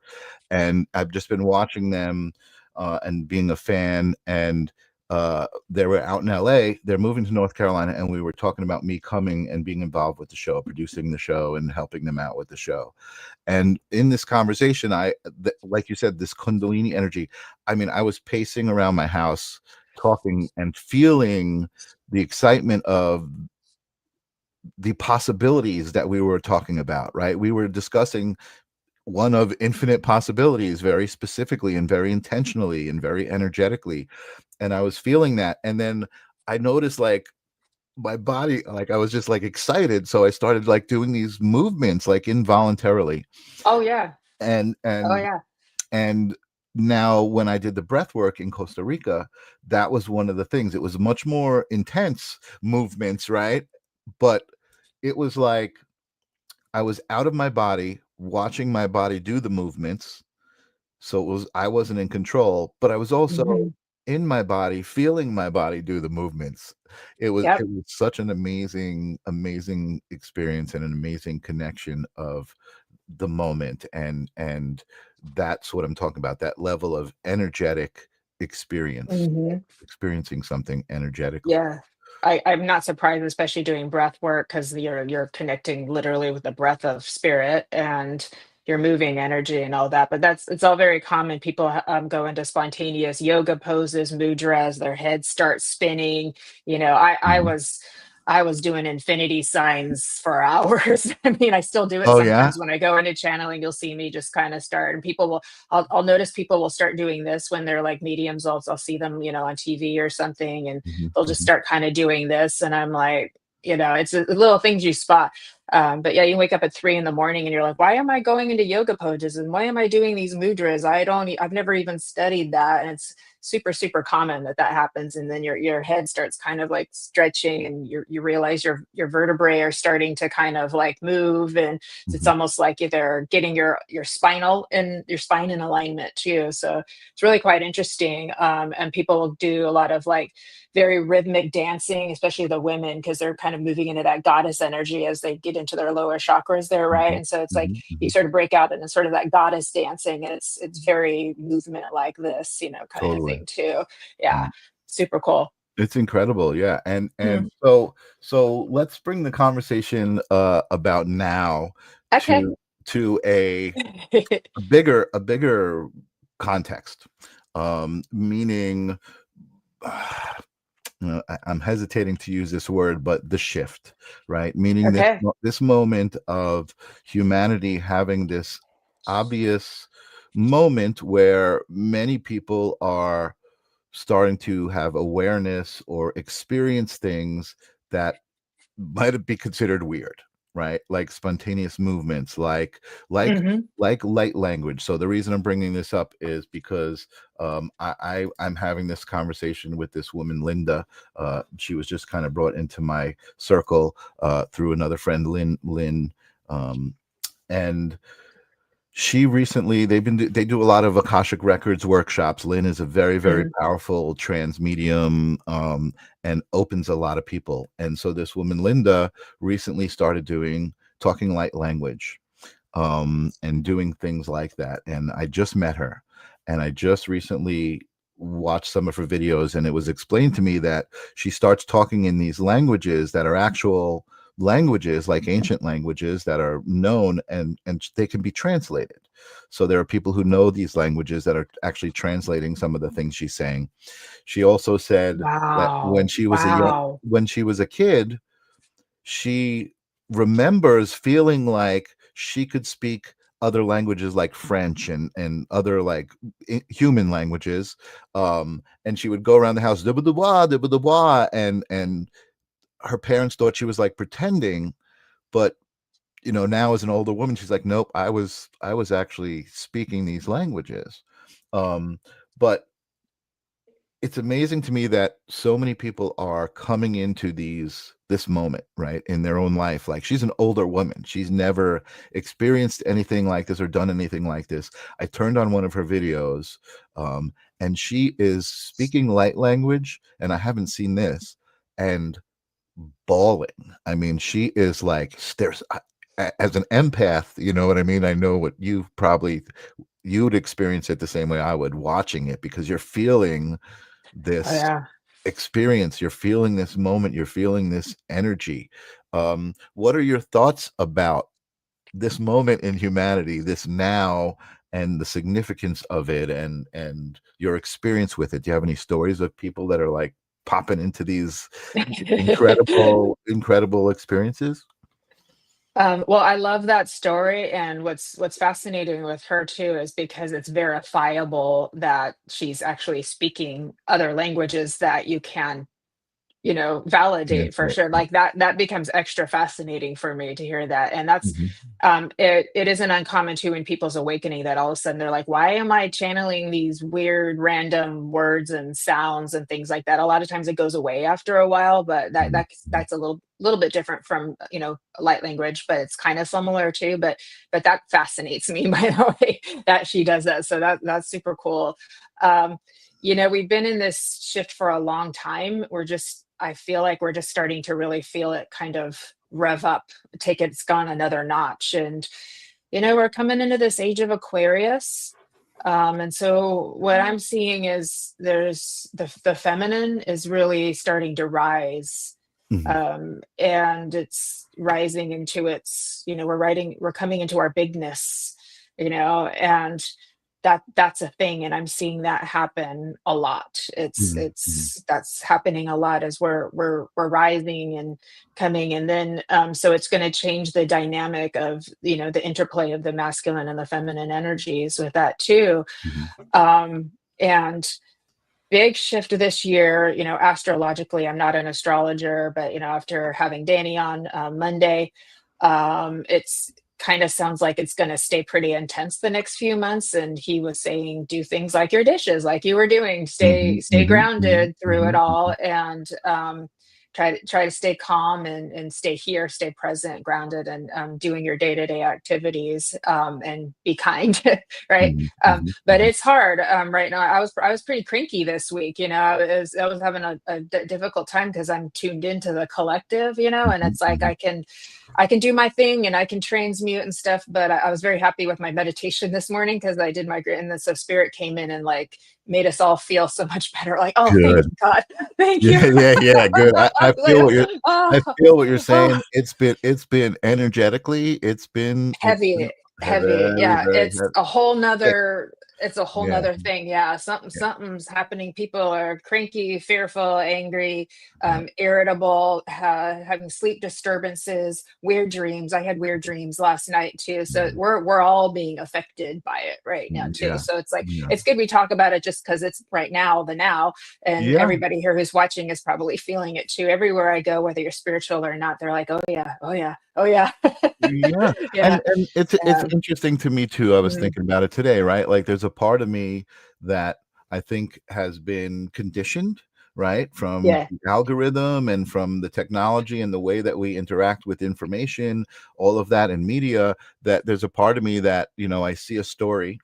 Speaker 2: And I've just been watching them and being a fan. And they were out in LA. They're moving to North Carolina, and we were talking about me coming and being involved with the show, producing the show, and helping them out with the show. And in this conversation, like you said, this Kundalini energy. I mean, I was pacing around my house, talking and feeling the excitement of the possibilities that we were talking about. Right? We were discussing one of infinite possibilities very specifically and very intentionally and very energetically, and I was feeling that. And then I noticed like my body, like I was just like excited, so I started like doing these movements like involuntarily.
Speaker 3: Oh yeah.
Speaker 2: and
Speaker 3: Oh
Speaker 2: and
Speaker 3: yeah.
Speaker 2: and now when I did the breath work in Costa Rica, that was one of the things. It was much more intense movements, right? But it was like I was out of my body, watching my body do the movements. So it was I wasn't in control, but I was also
Speaker 3: Mhm.
Speaker 2: in my body, feeling my body do the movements.
Speaker 3: Yep.
Speaker 2: It was such an amazing, amazing experience and an amazing connection of the moment, and that's what I'm talking about, that level of energetic experience,
Speaker 3: Mhm.
Speaker 2: experiencing something energetically.
Speaker 3: Yeah. I'm not surprised, especially doing breath work, because you're connecting literally with the breath of spirit, and you're moving energy and all that. But it's all very common. People go into spontaneous yoga poses, mudras, their heads start spinning.
Speaker 2: Mhm.
Speaker 3: I was doing infinity signs for hours. I mean, I still do it
Speaker 2: Oh, yeah?
Speaker 3: sometimes when I go into channeling. You'll see me just kind of start, and I'll notice people will start doing this when they're like mediums. I'll see them, on TV or something, and
Speaker 2: Mhm,
Speaker 3: they'll just
Speaker 2: mhm,
Speaker 3: start kind of doing this. And I'm like, it's little things you spot. But yeah, you wake up at 3 in the morning and you're like, why am I going into yoga poses and why am I doing these mudras? I've never even studied that. And it's super, super common that happens. And then your head starts kind of like stretching, and you realize your vertebrae are starting to kind of like move. And it's
Speaker 2: mhm,
Speaker 3: almost like they're getting your spine in alignment too. So it's really quite interesting. And people do a lot of like very rhythmic dancing, especially the women, because they're kind of moving into that goddess energy as they get into their lower chakras there, right?
Speaker 2: mhm,
Speaker 3: And so it's like
Speaker 2: mhm,
Speaker 3: you
Speaker 2: mhm.
Speaker 3: sort of break out into sort of that goddess dancing, and it's very movement like this, kind of
Speaker 2: Totally.
Speaker 3: thing too. Yeah,
Speaker 2: Mm.
Speaker 3: super cool.
Speaker 2: It's incredible, yeah, and
Speaker 3: Mm,
Speaker 2: so let's bring the conversation, about now
Speaker 3: okay.
Speaker 2: to a a bigger context, meaning, I'm hesitating to use this word, but the shift, right? Meaning
Speaker 3: Okay.
Speaker 2: this moment of humanity having this obvious moment where many people are starting to have awareness or experience things that might be considered weird, right? Like spontaneous movements, like
Speaker 3: Hmm.
Speaker 2: like light language. So the reason I'm bringing this up is because I'm having this conversation with this woman, Linda. She was just kind of brought into my circle through another friend, Lynn, um, and she recently they do a lot of Akashic Records workshops. Lynn is a very, very
Speaker 3: Hmm.
Speaker 2: powerful trans medium, and opens a lot of people. And so this woman, Linda, recently started doing talking light language, and doing things like that. And I just met her, and I just recently watched some of her videos, and it was explained to me that she starts talking in these languages that are actual languages, like ancient languages that are known, and they can be translated. So there are people who know these languages that are actually translating some of the things she's saying. She also said that
Speaker 3: Wow. Wow.
Speaker 2: when she was a kid, she remembers feeling like she could speak other languages like French and other like human languages, and she would go around the house and her parents thought she was like pretending, but now as an older woman she's like, nope, I was actually speaking these languages. But it's amazing to me that so many people are coming into this moment, right, in their own life. Like, she's an older woman, she's never experienced anything like this or done anything like this. I turned on one of her videos, and she is speaking light language, and I haven't seen this, and bawling. I mean, she is like, as an empath, you know what I mean? I know what you'd experience it the same way I would, watching it, because you're feeling
Speaker 3: Oh
Speaker 2: this
Speaker 3: yeah.
Speaker 2: experience, you're feeling this moment, you're feeling this energy. What are your thoughts about this moment in humanity, this now, and the significance of it, and your experience with it? Do you have any stories of people that are like popping into these incredible experiences?
Speaker 3: Well, I love that story, and what's fascinating with her too is because it's verifiable that she's actually speaking other languages that you can validate
Speaker 2: That's
Speaker 3: for
Speaker 2: right.
Speaker 3: sure. Like that becomes extra fascinating for me to hear that. And that's
Speaker 2: Mhm.
Speaker 3: it isn't uncommon too in people's awakening that all of a sudden they're like, why am I channeling these weird random words and sounds and things like that? A lot of times it goes away after a while, but
Speaker 2: Mhm. Mhm.
Speaker 3: that's a little bit different from light language, but it's kind of similar too. But that fascinates me by the way that she does that. So that's super cool. Um, we've been in this shift for a long time. I feel like we're just starting to really feel it kind of rev up, it's gone another notch. And, we're coming into this age of Aquarius. And so what I'm seeing is there's the feminine is really starting to rise.
Speaker 2: Mhm.
Speaker 3: And it's rising into we're coming into our bigness, and that's a thing, and I'm seeing that happen a lot.
Speaker 2: Mhm. Mhm.
Speaker 3: That's happening a lot as we're rising and coming, and then so it's going to change the dynamic of the interplay of the masculine and the feminine energies with that too.
Speaker 2: Mhm.
Speaker 3: And big shift this year, astrologically. I'm not an astrologer, but after having Danny on Monday, it's kind of sounds like it's going to stay pretty intense the next few months. And he was saying, do things like your dishes, like you were doing, stay
Speaker 2: Mhm.
Speaker 3: stay
Speaker 2: Mhm. Mhm.
Speaker 3: grounded through it
Speaker 2: Mhm.
Speaker 3: all, and try to stay calm and stay here, stay present, grounded, and doing your day-to-day activities, and be kind. Right.
Speaker 2: Mhm.
Speaker 3: But
Speaker 2: Mhm.
Speaker 3: it's hard right now. I was pretty cranky this week. I was having a difficult time because I'm tuned into the collective, and
Speaker 2: Mhm.
Speaker 3: it's like
Speaker 2: Mhm.
Speaker 3: I can do my thing and I can transmute and stuff. But I was very happy with my meditation this morning because I did and then so spirit came in and like made us all feel so much better. Like, oh, thank
Speaker 2: Good.
Speaker 3: you, God, thank
Speaker 2: Yeah,
Speaker 3: you.
Speaker 2: yeah, yeah, good. I
Speaker 3: Like,
Speaker 2: feel what you're
Speaker 3: oh,
Speaker 2: I feel what you're
Speaker 3: oh,
Speaker 2: saying. It's been energetically, it's been
Speaker 3: heavy, heavy.
Speaker 2: very,
Speaker 3: Yeah,
Speaker 2: very
Speaker 3: it's
Speaker 2: heavy.
Speaker 3: a whole
Speaker 2: Thick.
Speaker 3: nother it's a whole
Speaker 2: Yeah,
Speaker 3: nother thing. Yeah,
Speaker 2: yeah,
Speaker 3: something's happening. People are cranky, fearful, angry,
Speaker 2: yeah.
Speaker 3: irritable, having sleep disturbances, weird dreams. I had weird dreams last night too. So
Speaker 2: Mhm.
Speaker 3: we're all being affected by it right now
Speaker 2: Mhm.
Speaker 3: too.
Speaker 2: Yeah,
Speaker 3: So it's like
Speaker 2: yeah.
Speaker 3: it's good we talk about it just because it's right now, the now, and
Speaker 2: Yeah,
Speaker 3: everybody here who's watching is probably feeling it too. Everywhere I go, whether you're spiritual or not, they're like, oh yeah, oh yeah, oh yeah.
Speaker 2: yeah,
Speaker 3: Yeah.
Speaker 2: and it's
Speaker 3: Um,
Speaker 2: interesting to me too. I was
Speaker 3: mhm.
Speaker 2: thinking about it today, right? Like, there's a part of me that I think has been conditioned, right, from
Speaker 3: Yeah.
Speaker 2: the algorithm and from the technology and the way that we interact with information, all of that in media, that there's a part of me that, I see a story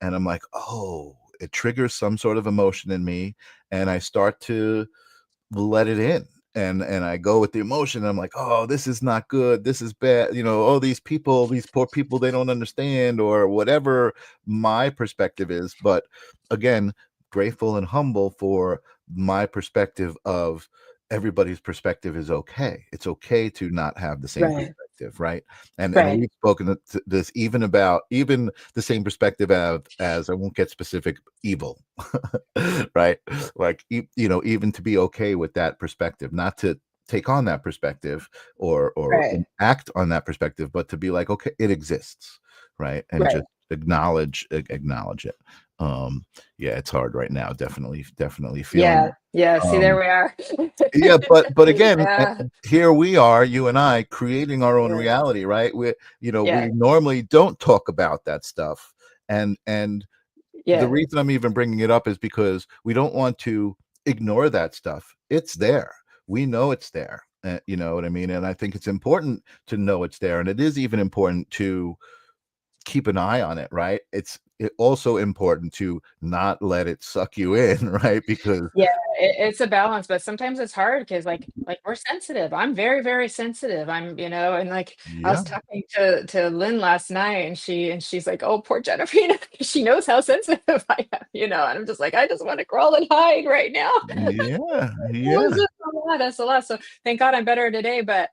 Speaker 2: and I'm like, "Oh," it triggers some sort of emotion in me, and I start to let it in, and I go with the emotion, and I'm like, "Oh, this is not good. This is bad." "Oh, these people, these poor people, they don't understand," or whatever my perspective is. But again, grateful and humble for my perspective of everybody's perspective is okay. It's okay to not have the same
Speaker 3: Right.
Speaker 2: perspective, right? And
Speaker 3: Right.
Speaker 2: we've spoken to this even about even the same perspective as I won't get specific, evil, right? Like, even to be okay with that perspective, not to take on that perspective or
Speaker 3: Right.
Speaker 2: act on that perspective, but to be like, okay, it exists, right? And
Speaker 3: Right.
Speaker 2: just acknowledge it. um yeah, it's hard right now, definitely feeling
Speaker 3: Yeah.
Speaker 2: it.
Speaker 3: Yeah. See, there
Speaker 2: um
Speaker 3: we are.
Speaker 2: yeah, but again,
Speaker 3: Yeah.
Speaker 2: here we are, you and I, creating our own
Speaker 3: Yeah.
Speaker 2: reality, right? We
Speaker 3: Yeah.
Speaker 2: normally don't talk about that stuff, and the
Speaker 3: Yeah.
Speaker 2: reason I'm even bringing it up is because we don't want to ignore that stuff. It's there. We know it's there. You know what I mean? And I think it's important to know it's there. And it is even important to keep an eye on it, right? It's also important to not let it suck you in, right? Because
Speaker 3: Yeah, it's a balance, but sometimes it's hard because like we're sensitive. I'm very, very sensitive. And like I was
Speaker 2: yeah,
Speaker 3: talking to Lynn last night, and she's like, "Oh, poor Jennifer," 'cause she knows how sensitive I am, and I'm just like, I just want to crawl and hide right now.
Speaker 2: yeah,
Speaker 3: It was
Speaker 2: yeah.
Speaker 3: just a lot. That's a lot. So thank God I'm better today. But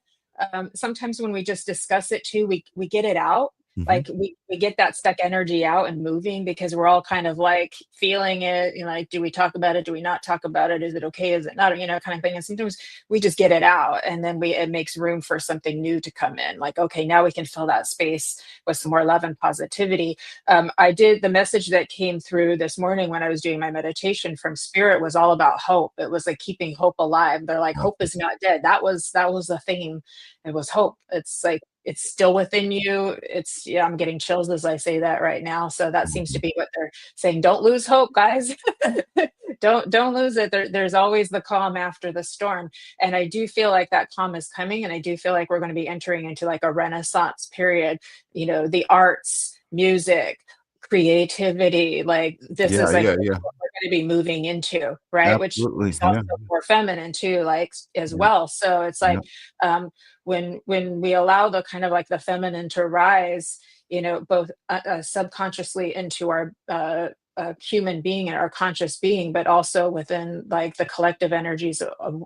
Speaker 3: sometimes when we just discuss it too, we get it out. like we get that stuck energy out and moving because we're all kind of like feeling it, you know, like, do we talk about it? Do we not talk about it? Is it okay? Is it not? You know, kind of thing. And sometimes we just get it out and then it makes room for something new to come in. Like, okay, now we can fill that space with some more love and positivity. I did the message that came through this morning when I was doing my meditation from spirit was all about hope. It was like keeping hope alive. They're like, hope is not dead. That was the theme. It was hope. It's like it's still within you. It's yeah, I'm getting chills as I say that right now. So that seems to be what they're saying. Don't lose hope, guys. Don't lose it. There's always the calm after the storm. And I do feel like that calm is coming. And I do feel like we're going to be entering into like a renaissance period, you know, the arts, music, creativity, like this
Speaker 2: Yeah,
Speaker 3: is like
Speaker 2: yeah,
Speaker 3: what
Speaker 2: yeah.
Speaker 3: we're going to be moving into, right? Which
Speaker 2: Absolutely.
Speaker 3: is also
Speaker 2: Yeah.
Speaker 3: more feminine too, like as
Speaker 2: Yeah.
Speaker 3: well. So it's
Speaker 2: Yeah.
Speaker 3: like when we allow the kind of like the feminine to rise, you know, both subconsciously into our human being and our conscious being, but also within like the collective energies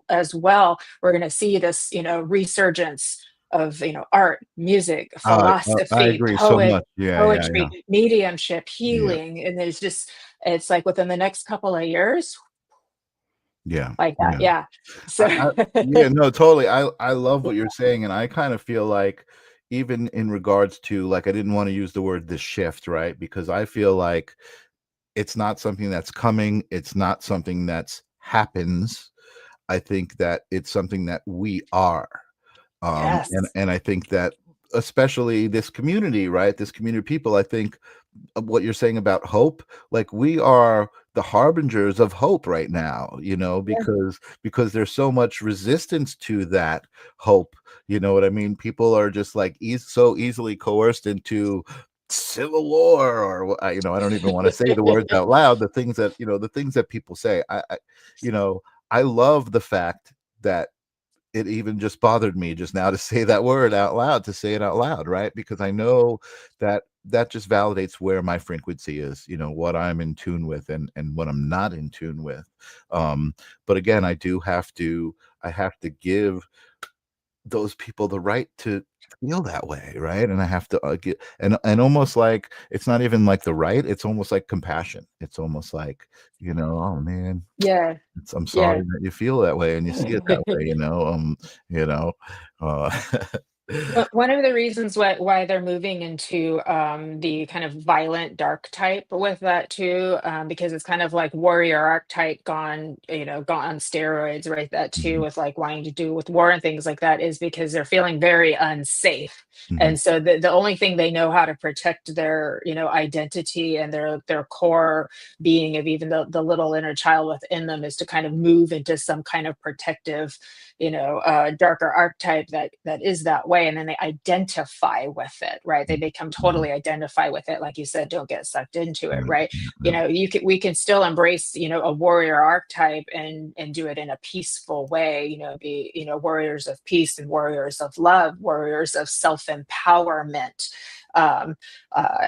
Speaker 3: as well, we're going to see this, you know, resurgence of, you know, art, music,
Speaker 2: I
Speaker 3: philosophy,
Speaker 2: agree so much. Yeah, yeah, yeah.
Speaker 3: poetry, mediumship,
Speaker 2: Yeah.
Speaker 3: healing, and there's just it's like within the next couple of years,
Speaker 2: Yeah.
Speaker 3: like that,
Speaker 2: Yeah.
Speaker 3: yeah. So
Speaker 2: I yeah, no, totally. I love what you're saying, and I kind of feel like even in regards to like I didn't want to use the word the shift, right? Because I feel like it's not something that's coming, it's not something that's happens. I think that it's something that we are.
Speaker 3: yes,
Speaker 2: And I think that especially this community, right? This community of people, I think what you're saying about hope, like we are the harbingers of hope right now, you know,
Speaker 3: yeah,
Speaker 2: because there's so much resistance to that hope. You know what I mean? People are just like so easily coerced into civil war or you know, I don't even want to say the words out loud, the things that, you know, the things that people say. You know, I love the fact that it even just bothered me just now to say that word out loud, to say it out loud, right? Because I know that that just validates where my frequency is, you know, what I'm in tune with and what I'm not in tune with. But again, I have to give those people the right to feel that way, right? And I have to get and almost like it's not even like the right, it's almost like compassion. It's almost like, you know, oh man,
Speaker 3: yeah,
Speaker 2: I'm
Speaker 3: yeah.
Speaker 2: sorry that you feel that way and you see it that way, you know, uh,
Speaker 3: One of the reasons why they're moving into the kind of violent dark type with that too, because it's kind of like warrior archetype gone, you know, gone on steroids, right? That too,
Speaker 2: mhm,
Speaker 3: with like wanting to do with war and things like that, is because they're feeling very unsafe,
Speaker 2: mhm,
Speaker 3: and so the only thing they know how to protect their, you know, identity and their core being of even the little inner child within them is to kind of move into some kind of protective, you know, darker archetype that is that way, and then they identify with it, right? They become
Speaker 2: mhm,
Speaker 3: totally identify with it, like you said, don't get sucked into it,
Speaker 2: yeah,
Speaker 3: right?
Speaker 2: yeah,
Speaker 3: You
Speaker 2: yeah,
Speaker 3: know, we can still embrace, you know, a warrior archetype and do it in a peaceful way, you know, be, you know, warriors of peace and warriors of love, warriors of self-empowerment,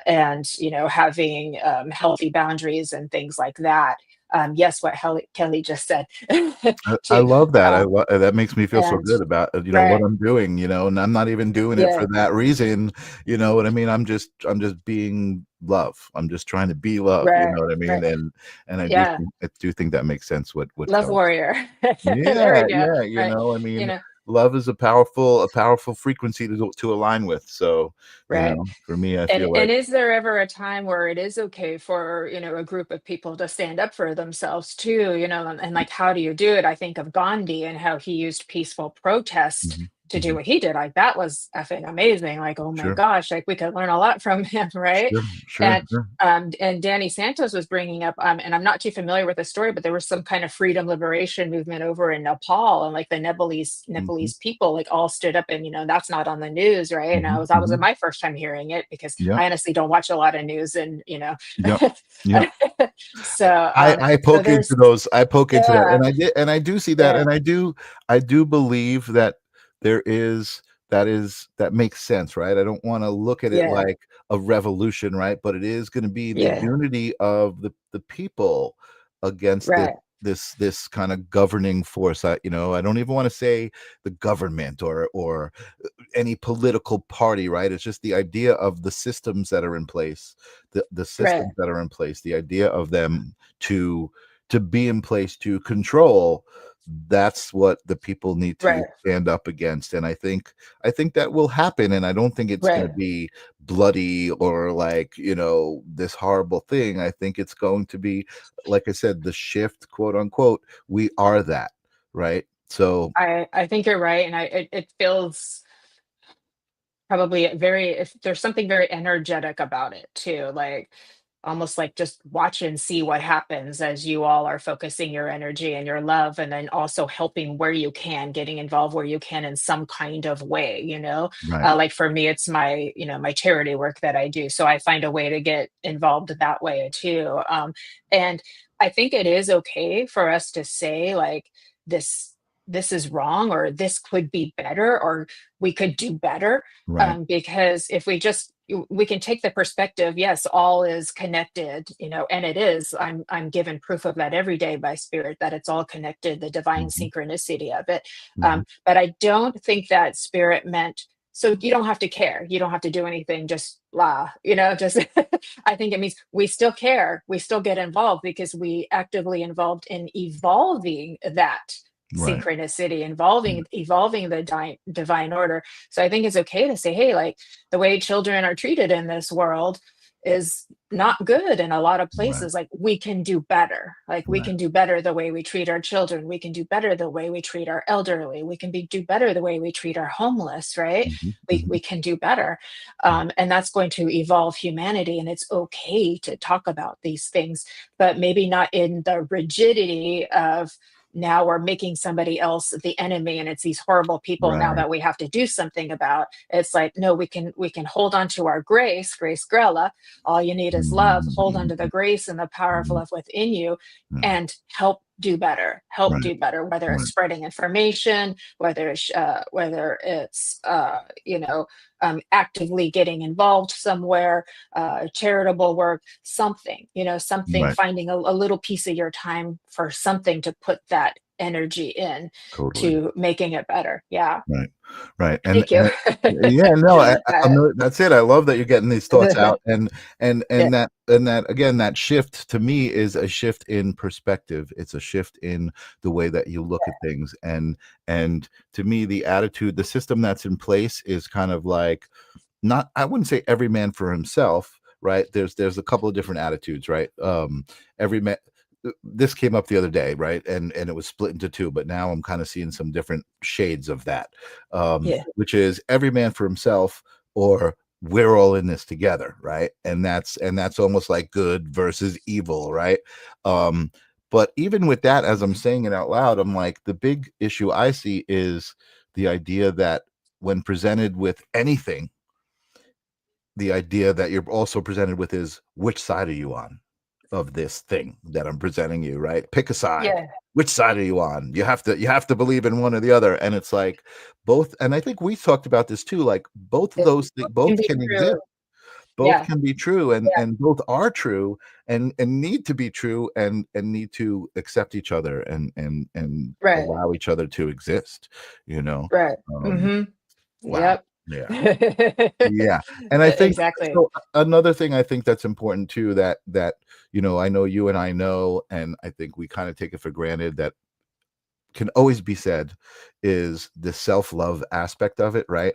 Speaker 3: and you know, having healthy boundaries and things like that. Yes, what Kelly just said
Speaker 2: I
Speaker 3: too.
Speaker 2: love that.
Speaker 3: Um,
Speaker 2: That makes me feel so
Speaker 3: and
Speaker 2: good about, you know, what
Speaker 3: right,
Speaker 2: I'm doing, you know, and I'm not even doing it
Speaker 3: yeah,
Speaker 2: for that reason, you know what I mean? I'm just being love. I'm just trying to be love, you
Speaker 3: right,
Speaker 2: know what I mean?
Speaker 3: right,
Speaker 2: And
Speaker 3: yeah,
Speaker 2: I do think that makes sense what
Speaker 3: love
Speaker 2: Kelly.
Speaker 3: warrior. There
Speaker 2: Yeah,
Speaker 3: we go.
Speaker 2: yeah, you
Speaker 3: Right,
Speaker 2: know, I
Speaker 3: you
Speaker 2: mean,
Speaker 3: know,
Speaker 2: love is a powerful frequency to align with. So, you
Speaker 3: right.
Speaker 2: know, for me, I
Speaker 3: And
Speaker 2: feel like
Speaker 3: is there ever a time where it is okay for, you know, a group of people to stand up for themselves too, you know, and like how do you do it? I think of Gandhi and how he used peaceful protest
Speaker 2: mhm,
Speaker 3: to do
Speaker 2: mhm,
Speaker 3: what he did. Like that was effing amazing. Like, oh my
Speaker 2: sure,
Speaker 3: gosh, like we could learn a lot from him, right?
Speaker 2: sure, sure,
Speaker 3: And
Speaker 2: sure.
Speaker 3: Danny Santos was bringing up, and I'm not too familiar with the story, but there was some kind of freedom liberation movement over in Nepal, and like the
Speaker 2: Mhm,
Speaker 3: Nepalese people like all stood up, and you know that's not on the news, right? And
Speaker 2: mhm,
Speaker 3: that was
Speaker 2: mhm.
Speaker 3: my first time hearing it because
Speaker 2: Yep,
Speaker 3: I honestly don't watch a lot of news, and you know,
Speaker 2: yep, yep.
Speaker 3: so
Speaker 2: I poke into
Speaker 3: there's
Speaker 2: those, I poke into that,
Speaker 3: yeah,
Speaker 2: and I do see that,
Speaker 3: yeah,
Speaker 2: and I do believe that there that makes sense, right? I don't wanna look at it
Speaker 3: yeah,
Speaker 2: like a revolution, right? But it is gonna be the
Speaker 3: yeah,
Speaker 2: unity of the people against this
Speaker 3: right,
Speaker 2: this kind of governing force. I don't even want to say the government or any political party, right? It's just the idea of the systems that are in place, the
Speaker 3: Right.
Speaker 2: systems that are in place, the idea of them to be in place to control. That's what the people need to
Speaker 3: Right.
Speaker 2: stand up against. And I think that will happen, and I don't think it's going
Speaker 3: Right.
Speaker 2: to be bloody or like this horrible thing. I think it's going to be, like I said, the shift, quote unquote. We are that, right? So
Speaker 3: I think you're right, and it feels probably if there's something very energetic about it too, like almost like just watch and see what happens as you all are focusing your energy and your love, and then also helping where you can, getting involved where you can in some kind of way,
Speaker 2: right,
Speaker 3: like for me, it's my charity work that I do, so I find a way to get involved that way too. And I think it is okay for us to say like this this is wrong, or this could be better, or we could do better,
Speaker 2: right.
Speaker 3: because if we can take the perspective, yes, all is connected, and it is. I'm given proof of that every day by spirit, that it's all connected, the divine
Speaker 2: Hmm.
Speaker 3: synchronicity of it.
Speaker 2: Hmm.
Speaker 3: But I don't think that spirit meant, so you don't have to care, you don't have to do anything, just blah, just I think it means we still care, we still get involved, because we actively involved in evolving that
Speaker 2: Right,
Speaker 3: synchronicity,
Speaker 2: right,
Speaker 3: evolving the divine order. So I think it's okay to say, hey, like the way children are treated in this world is not good in a lot of
Speaker 2: right,
Speaker 3: places. Like we can do better. Like we
Speaker 2: right.
Speaker 3: can do better the way we treat our children. We can do better the way we treat our elderly. We can do better the way we treat our homeless, right?
Speaker 2: Hmm.
Speaker 3: We
Speaker 2: Hmm.
Speaker 3: can do better.
Speaker 2: Right,
Speaker 3: And that's going to evolve humanity. And it's okay to talk about these things, but maybe not in the rigidity of, now we're making somebody else the enemy and it's these horrible people now
Speaker 2: right.
Speaker 3: that we have to do something about. It's like, no, we can hold on to our grace grella. All you need is love. Hold on to the
Speaker 2: Mhm.
Speaker 3: grace and the power of
Speaker 2: Mhm.
Speaker 3: love within you,
Speaker 2: Mhm.
Speaker 3: and help
Speaker 2: Right,
Speaker 3: do better, whether it's
Speaker 2: right.
Speaker 3: spreading information, whether it's actively getting involved somewhere, charitable work, something, something,
Speaker 2: Right,
Speaker 3: finding a little piece of your time for something to put that energy in
Speaker 2: totally.
Speaker 3: to making it better. Yeah.
Speaker 2: Right, right, and
Speaker 3: Thank you.
Speaker 2: yeah, no, I'm
Speaker 3: Uh,
Speaker 2: really, that's it. I love that you're getting these thoughts out, and
Speaker 3: yeah.
Speaker 2: that again, that shift to me is a shift in perspective. It's a shift in the way that you look at things, and to me, the attitude, the system that's in place is kind of like, not, I wouldn't say every man for himself, right? There's a couple of different attitudes, right? Every man, this came up the other day, right? And it was split into two, but now I'm kind of seeing some different shades of that,
Speaker 3: Yeah.
Speaker 2: which is every man for himself, or we're all in this together, right? And that's almost like good versus evil, right? um but even with that, as I'm saying it out loud, I'm like, the big issue I see is the idea that when presented with anything, the idea that you're also presented with is, which side are you on of this thing that I'm presenting you, right? Pick a side.
Speaker 3: Yeah.
Speaker 2: Which side are you on? You have to believe in one or the other. And it's like both, and I think we talked about this too, like both of
Speaker 3: It
Speaker 2: those things,
Speaker 3: can
Speaker 2: both
Speaker 3: be
Speaker 2: can exist.
Speaker 3: true.
Speaker 2: Both
Speaker 3: Yeah.
Speaker 2: can be true, and
Speaker 3: Yeah.
Speaker 2: both are true, and need to be true, and need to accept each other, and
Speaker 3: Right.
Speaker 2: allow each other to exist, you know.
Speaker 3: Right.
Speaker 2: Um
Speaker 3: Mm-hmm.
Speaker 2: wow.
Speaker 3: Yep.
Speaker 2: Yeah. Yeah, and I think,
Speaker 3: Exactly.
Speaker 2: so another thing I think that's important too, that I know you and I know, and I think we kind of take it for granted, that can always be said, is the self-love aspect of it, right?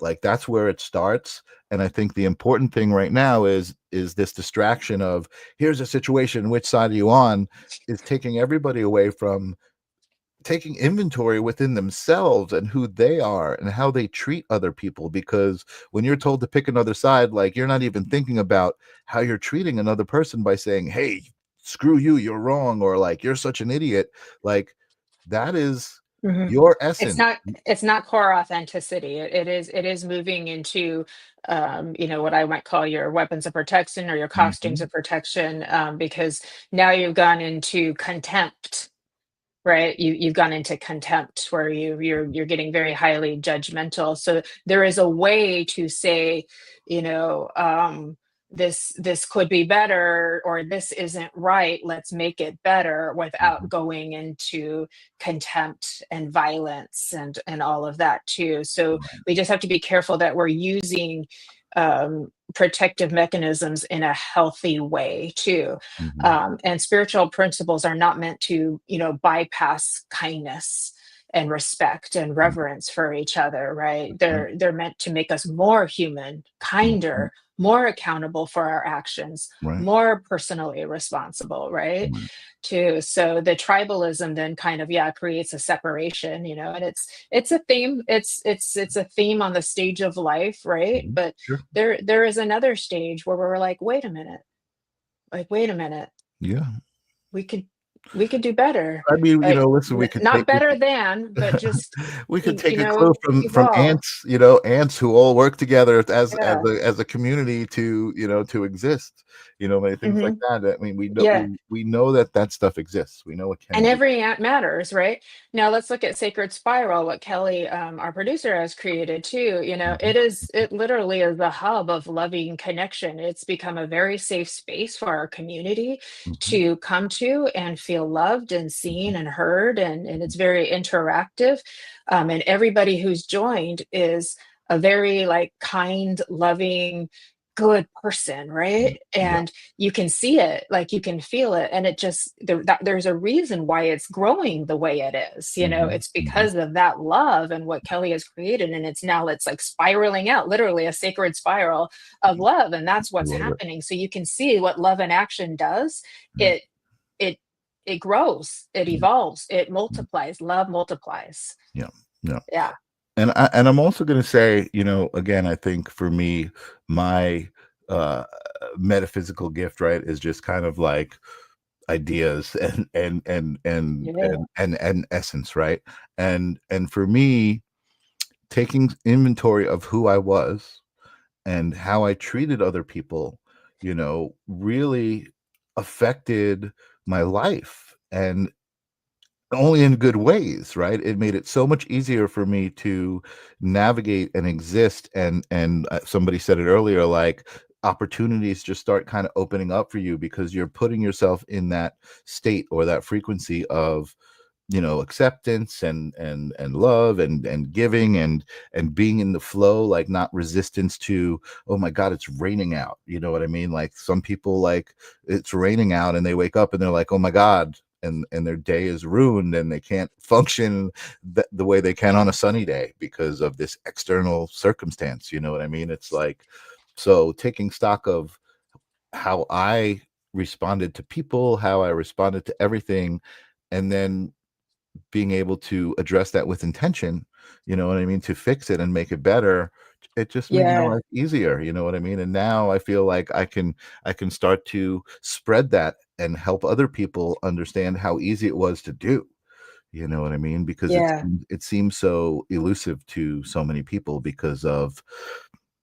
Speaker 2: Like that's where it starts. And I think the important thing right now is this distraction of, here's a situation, which side are you on, is taking everybody away from taking inventory within themselves and who they are and how they treat other people. Because when you're told to pick another side, like, you're not even thinking about how you're treating another person by saying, hey, screw you, you're wrong, or like, you're such an idiot. Like, that is
Speaker 3: Mhm.
Speaker 2: your
Speaker 3: It's
Speaker 2: essence.
Speaker 3: not core authenticity. It is moving into, what I might call your weapons of protection or your costumes
Speaker 2: Mhm.
Speaker 3: of protection, because now you've gone into contempt, right? You've gone into contempt where you're getting very highly judgmental. So there is a way to say, you know, um, this could be better, or this isn't right, let's make it better, without going into contempt and violence and all of that too. So we just have to be careful that we're using protective mechanisms in a healthy way too.
Speaker 2: Mhm.
Speaker 3: And spiritual principles are not meant to, bypass kindness and respect and
Speaker 2: Mhm.
Speaker 3: reverence for each other, right?
Speaker 2: Right.
Speaker 3: They're meant to make us more human,
Speaker 2: Mhm.
Speaker 3: kinder, more accountable for our actions,
Speaker 2: Right.
Speaker 3: more personally responsible, right?
Speaker 2: Right.
Speaker 3: Too. So the tribalism then kind of, yeah, creates a separation, and it's a theme. It's a theme on the stage of life, right?
Speaker 2: Mhm.
Speaker 3: But
Speaker 2: Sure.
Speaker 3: there is another stage where we're like, wait a minute,
Speaker 2: Yeah.
Speaker 3: we could we could do better.
Speaker 2: I mean,
Speaker 3: Like,
Speaker 2: listen, we could
Speaker 3: not
Speaker 2: take it.
Speaker 3: better than, but just
Speaker 2: We could take a clue from
Speaker 3: evolve.
Speaker 2: ants, ants who all work together as
Speaker 3: Yeah.
Speaker 2: a community to, to exist, many things like
Speaker 3: Hmm.
Speaker 2: that. I mean,
Speaker 3: Yeah.
Speaker 2: we know that stuff exists. We know it can
Speaker 3: And
Speaker 2: be.
Speaker 3: every ant matters, right? Now let's look at Sacred Spiral, what Kelly, our producer, has created too.
Speaker 2: Mhm.
Speaker 3: It literally is the hub of loving connection. It's become a very safe space for our community
Speaker 2: Mhm.
Speaker 3: to come to and feel loved and
Speaker 2: Mhm.
Speaker 3: seen and heard. And it's very interactive. And everybody who's joined is a very like kind, loving, good person,
Speaker 2: Yeah.
Speaker 3: right?
Speaker 2: Yeah.
Speaker 3: And you can see it, like you can feel it, and it just there's a reason why it's growing the way it is.
Speaker 2: Mhm.
Speaker 3: It's
Speaker 2: Mhm.
Speaker 3: because of that love and what Kelly has created, and it's like spiraling out, literally a sacred spiral of love, and that's
Speaker 2: I
Speaker 3: what's
Speaker 2: love it.
Speaker 3: happening. So you can see what love in action does.
Speaker 2: Yeah.
Speaker 3: It it grows, it
Speaker 2: Yeah.
Speaker 3: evolves, it
Speaker 2: Yeah.
Speaker 3: multiplies. Love multiplies.
Speaker 2: Yeah. Yeah.
Speaker 3: Yeah.
Speaker 2: And I'm also going to say, again, I think for me, my uh metaphysical gift, right, is just kind of like ideas
Speaker 3: Yeah.
Speaker 2: and essence, right? And for me, taking inventory of who I was and how I treated other people, really affected my life, and only in good ways, right? It made it so much easier for me to navigate and exist. And somebody said it earlier, like opportunities just start kind of opening up for you because you're putting yourself in that state or that frequency of acceptance and love and giving and being in the flow, like not resistance to, oh my god, it's raining out, you know what I mean? Like some people, like it's raining out and they wake up and they're like, oh my god, and their day is ruined and they can't function the way they can on a sunny day because of this external circumstance, you know what I mean? It's like, so taking stock of how I responded to people, how I responded to everything, and then being able to address that with intention, you know what I mean, to fix it and make it better, it just made my
Speaker 3: Yeah.
Speaker 2: life easier, you know what I mean? And now I feel like I can start to spread that and help other people understand how easy it was to do. You know what I mean? Because
Speaker 3: Yeah.
Speaker 2: it seems so elusive to so many people because of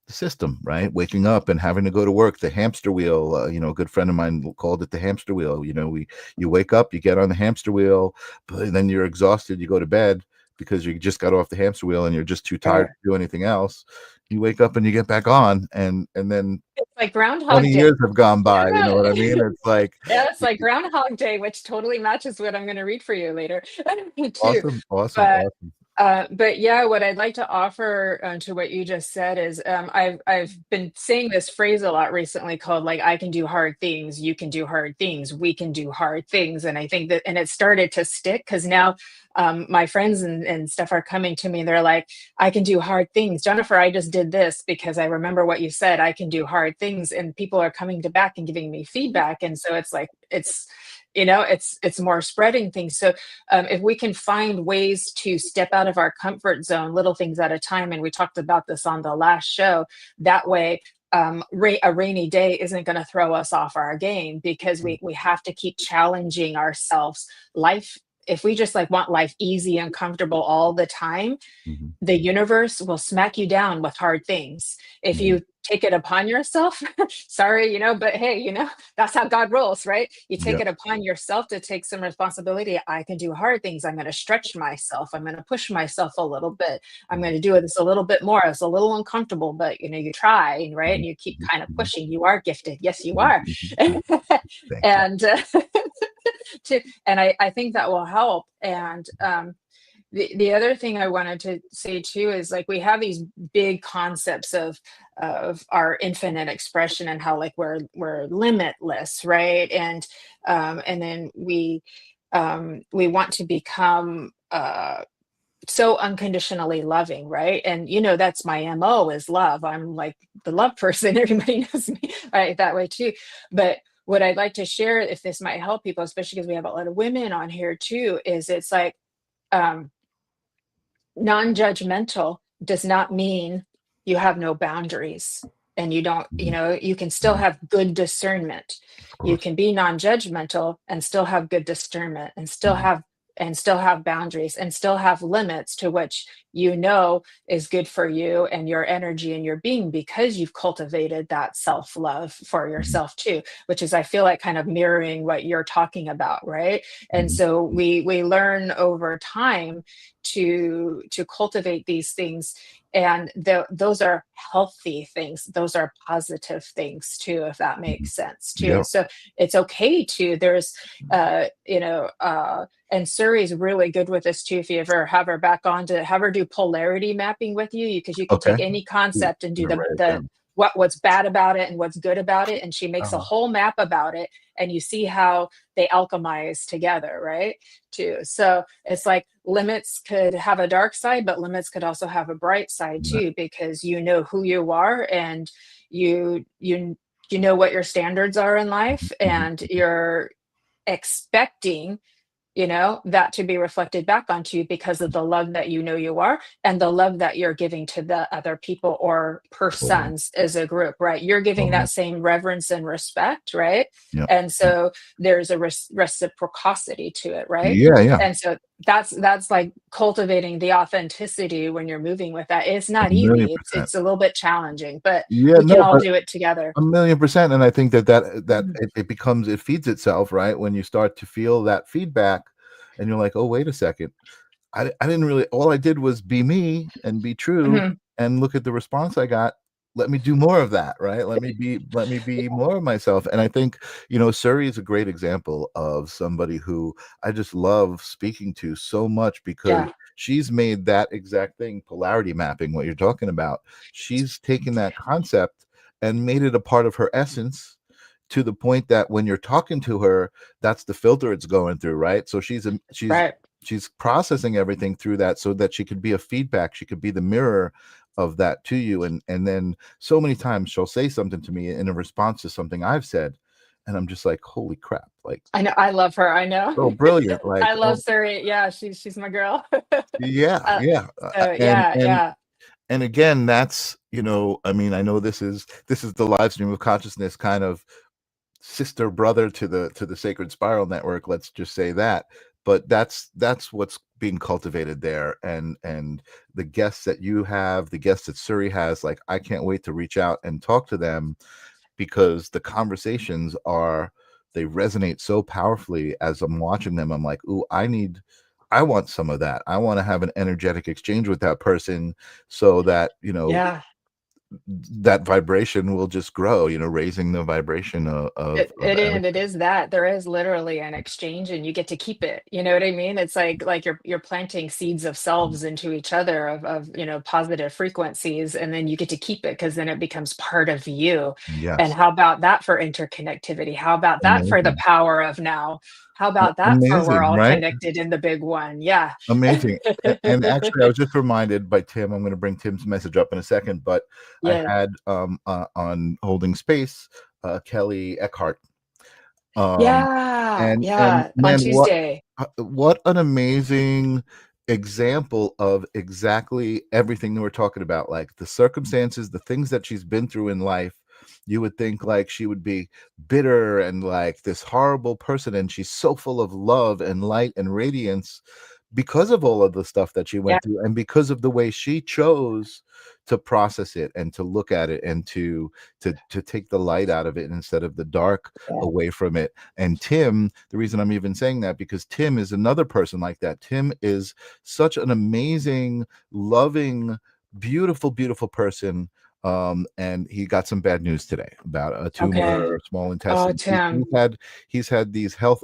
Speaker 2: the system, right? Waking up and having to go to work, the hamster wheel. A good friend of mine called it the hamster wheel. You wake up, you get on the hamster wheel, but then you're exhausted. You go to bed because you just got off the hamster wheel and you're just too tired
Speaker 3: Sure.
Speaker 2: to do anything else. You wake up and you get back on, and then
Speaker 3: It's like
Speaker 2: 20
Speaker 3: Groundhog Day.
Speaker 2: years have gone by. You know
Speaker 3: Yeah.
Speaker 2: what I mean? It's like
Speaker 3: Yeah, it's like Groundhog Day, which totally matches what I'm going to read for you later too.
Speaker 2: awesome, awesome,
Speaker 3: But
Speaker 2: awesome.
Speaker 3: but yeah, what I'd like to offer to what you just said is I've been saying this phrase a lot recently called like I can do hard things, you can do hard things, we can do hard things, and I think that and it started to stick because now my friends and stuff are coming to me and they're like, I can do hard things, Jennifer. I just did this because I remember what you said. I can do hard things, and people are coming to back and giving me feedback, and so it's like it's more spreading things. So if we can find ways to step out of our comfort zone, little things at a time, and we talked about this on the last show, that way a rainy day isn't going to throw us off our game because we have to keep challenging ourselves. Life, if we just like want life easy and comfortable all the time,
Speaker 2: Mhm,
Speaker 3: the universe will smack you down with hard things. If
Speaker 2: mhm,
Speaker 3: you take it upon yourself. Sorry, but hey, that's how God rolls, right? You take
Speaker 2: Yeah.
Speaker 3: it upon yourself to take some responsibility. I can do hard things. I'm going to stretch myself. I'm going to push myself a little bit. I'm going to do this a little bit more. It's a little uncomfortable, but you try, right? And you keep kind of pushing. You are gifted. Yes, you are.
Speaker 2: Thank you.
Speaker 3: And I think that will help. And the other thing I wanted to say too is, like, we have these big concepts of our infinite expression and how, like, we're limitless, right? And then we want to become so unconditionally loving, right? And that's my MO, is love. I'm like the love person. Everybody knows me right that way too. But what I'd like to share, if this might help people, especially because we have a lot of women on here too, is it's like, um non-judgmental does not mean you have no boundaries, and you don't, you can still have good discernment.
Speaker 2: Of
Speaker 3: You
Speaker 2: course.
Speaker 3: can be non-judgmental and still have good discernment, and
Speaker 2: Mhm.
Speaker 3: still have boundaries, and still have limits to which is good for you and your energy and your being, because you've cultivated that self-love for
Speaker 2: Mhm.
Speaker 3: yourself too, which is, I feel like, kind of mirroring what you're talking about, right? And
Speaker 2: Mhm.
Speaker 3: so we learn over time to cultivate these things, and those are healthy things, those are positive things too, if that
Speaker 2: Mhm.
Speaker 3: makes sense too.
Speaker 2: Yeah.
Speaker 3: So it's okay to, there's and Suri's really good with this too. If you ever have her back on, to have her do polarity mapping with you, because you can
Speaker 2: Okay.
Speaker 3: take any
Speaker 2: Ooh,
Speaker 3: concept and
Speaker 2: I'm
Speaker 3: do
Speaker 2: gonna
Speaker 3: the
Speaker 2: write it
Speaker 3: the
Speaker 2: down.
Speaker 3: what's bad about it and what's good about it, and she makes a
Speaker 2: Uh-huh.
Speaker 3: whole map about it, and you see how they alchemize together, right? Too. So it's like, limits could have a dark side, but limits could also have a bright side
Speaker 2: Right.
Speaker 3: too, because you know who you are, and you know what your standards are in life,
Speaker 2: Mhm.
Speaker 3: and you're expecting that to be reflected back onto you, because of the love that you are, and the love that you're giving to the other people or
Speaker 2: Totally.
Speaker 3: persons as a group, right? You're giving
Speaker 2: Totally.
Speaker 3: that same reverence and respect, right?
Speaker 2: Yep.
Speaker 3: And
Speaker 2: Yep.
Speaker 3: so there's a reciprocity to it, right?
Speaker 2: Yeah, yeah.
Speaker 3: And so that's like cultivating the authenticity when you're moving with that. It's not easy. It's
Speaker 2: 1,000,000%.
Speaker 3: it's a little bit challenging, but
Speaker 2: Yeah,
Speaker 3: we can
Speaker 2: no,
Speaker 3: all
Speaker 2: but
Speaker 3: do it together.
Speaker 2: 1,000,000%, and I think that
Speaker 3: Mhm.
Speaker 2: it becomes, it feeds itself, right? When you start to feel that feedback and you're like, "Oh, wait a second. I didn't really, all I did was be me and be true,
Speaker 3: Mhm.
Speaker 2: and look at the response I got. Let me do more of that, right? Let me be more of myself." And I think, Suri is a great example of somebody who I just love speaking to so much, because
Speaker 3: Yeah.
Speaker 2: she's made that exact thing, polarity mapping, what you're talking about. She's taken that concept and made it a part of her essence, to the point that when you're talking to her, that's the filter it's going through, right? So
Speaker 3: Right.
Speaker 2: she's processing everything through that, so that she could be a feedback, she could be the mirror of that to you. And then so many times she'll say something to me in a response to something I've said, and I'm just like, holy crap, like,
Speaker 3: I know. I love her. I know.
Speaker 2: so brilliant, like,
Speaker 3: I love
Speaker 2: oh,
Speaker 3: Suri. Yeah, she's my girl.
Speaker 2: yeah,
Speaker 3: Uh,
Speaker 2: yeah.
Speaker 3: so
Speaker 2: and
Speaker 3: yeah,
Speaker 2: and
Speaker 3: yeah,
Speaker 2: and again, that's, I mean, I know this is the live stream of consciousness, kind of sister brother to the Sacred Spiral Network, let's just say that. But that's what's being cultivated there. And the guests that you have, the guests that Suri has, like, I can't wait to reach out and talk to them, because the conversations are, they resonate so powerfully. As I'm watching them, I'm like, ooh, I want some of that. I want to have an energetic exchange with that person, so that,
Speaker 3: yeah.
Speaker 2: that vibration will just grow, raising the vibration of
Speaker 3: It
Speaker 2: everything.
Speaker 3: is that there is literally an exchange, and you get to keep it. You know what I mean? It's like you're planting seeds of selves into each other, of positive frequencies, and then you get to keep it, because then it becomes part of you. And
Speaker 2: Yes.
Speaker 3: how about that for interconnectivity? How about that for the
Speaker 2: Amazing.
Speaker 3: power of now? How about that for we're
Speaker 2: Amazing,
Speaker 3: all
Speaker 2: right?
Speaker 3: connected in the big one? Yeah.
Speaker 2: Amazing. And actually, I was just reminded by Tim. I'm gonna bring Tim's message up in a second, but I
Speaker 3: Yeah.
Speaker 2: had, on Holding Space, Kelly Eckhart. Um,
Speaker 3: Yeah,
Speaker 2: and
Speaker 3: yeah, on
Speaker 2: man,
Speaker 3: Tuesday.
Speaker 2: what an amazing example of exactly everything that we're talking about, like the circumstances, the things that she's been through in life. You would think, like, she would be bitter and like this horrible person, and she's so full of love and light and radiance. because of all of the stuff that she
Speaker 3: Yeah.
Speaker 2: went through, and because of the way she chose to process it and to look at it and to take the light out of it instead of the dark
Speaker 3: Yeah.
Speaker 2: away from it. And Tim, the reason I'm even saying that, because Tim is another person like that. Tim is such an amazing, loving, beautiful person. And he got some bad news today about a
Speaker 3: Okay.
Speaker 2: tumor, small
Speaker 3: Oh,
Speaker 2: intestine.
Speaker 3: Tim.
Speaker 2: He's had these health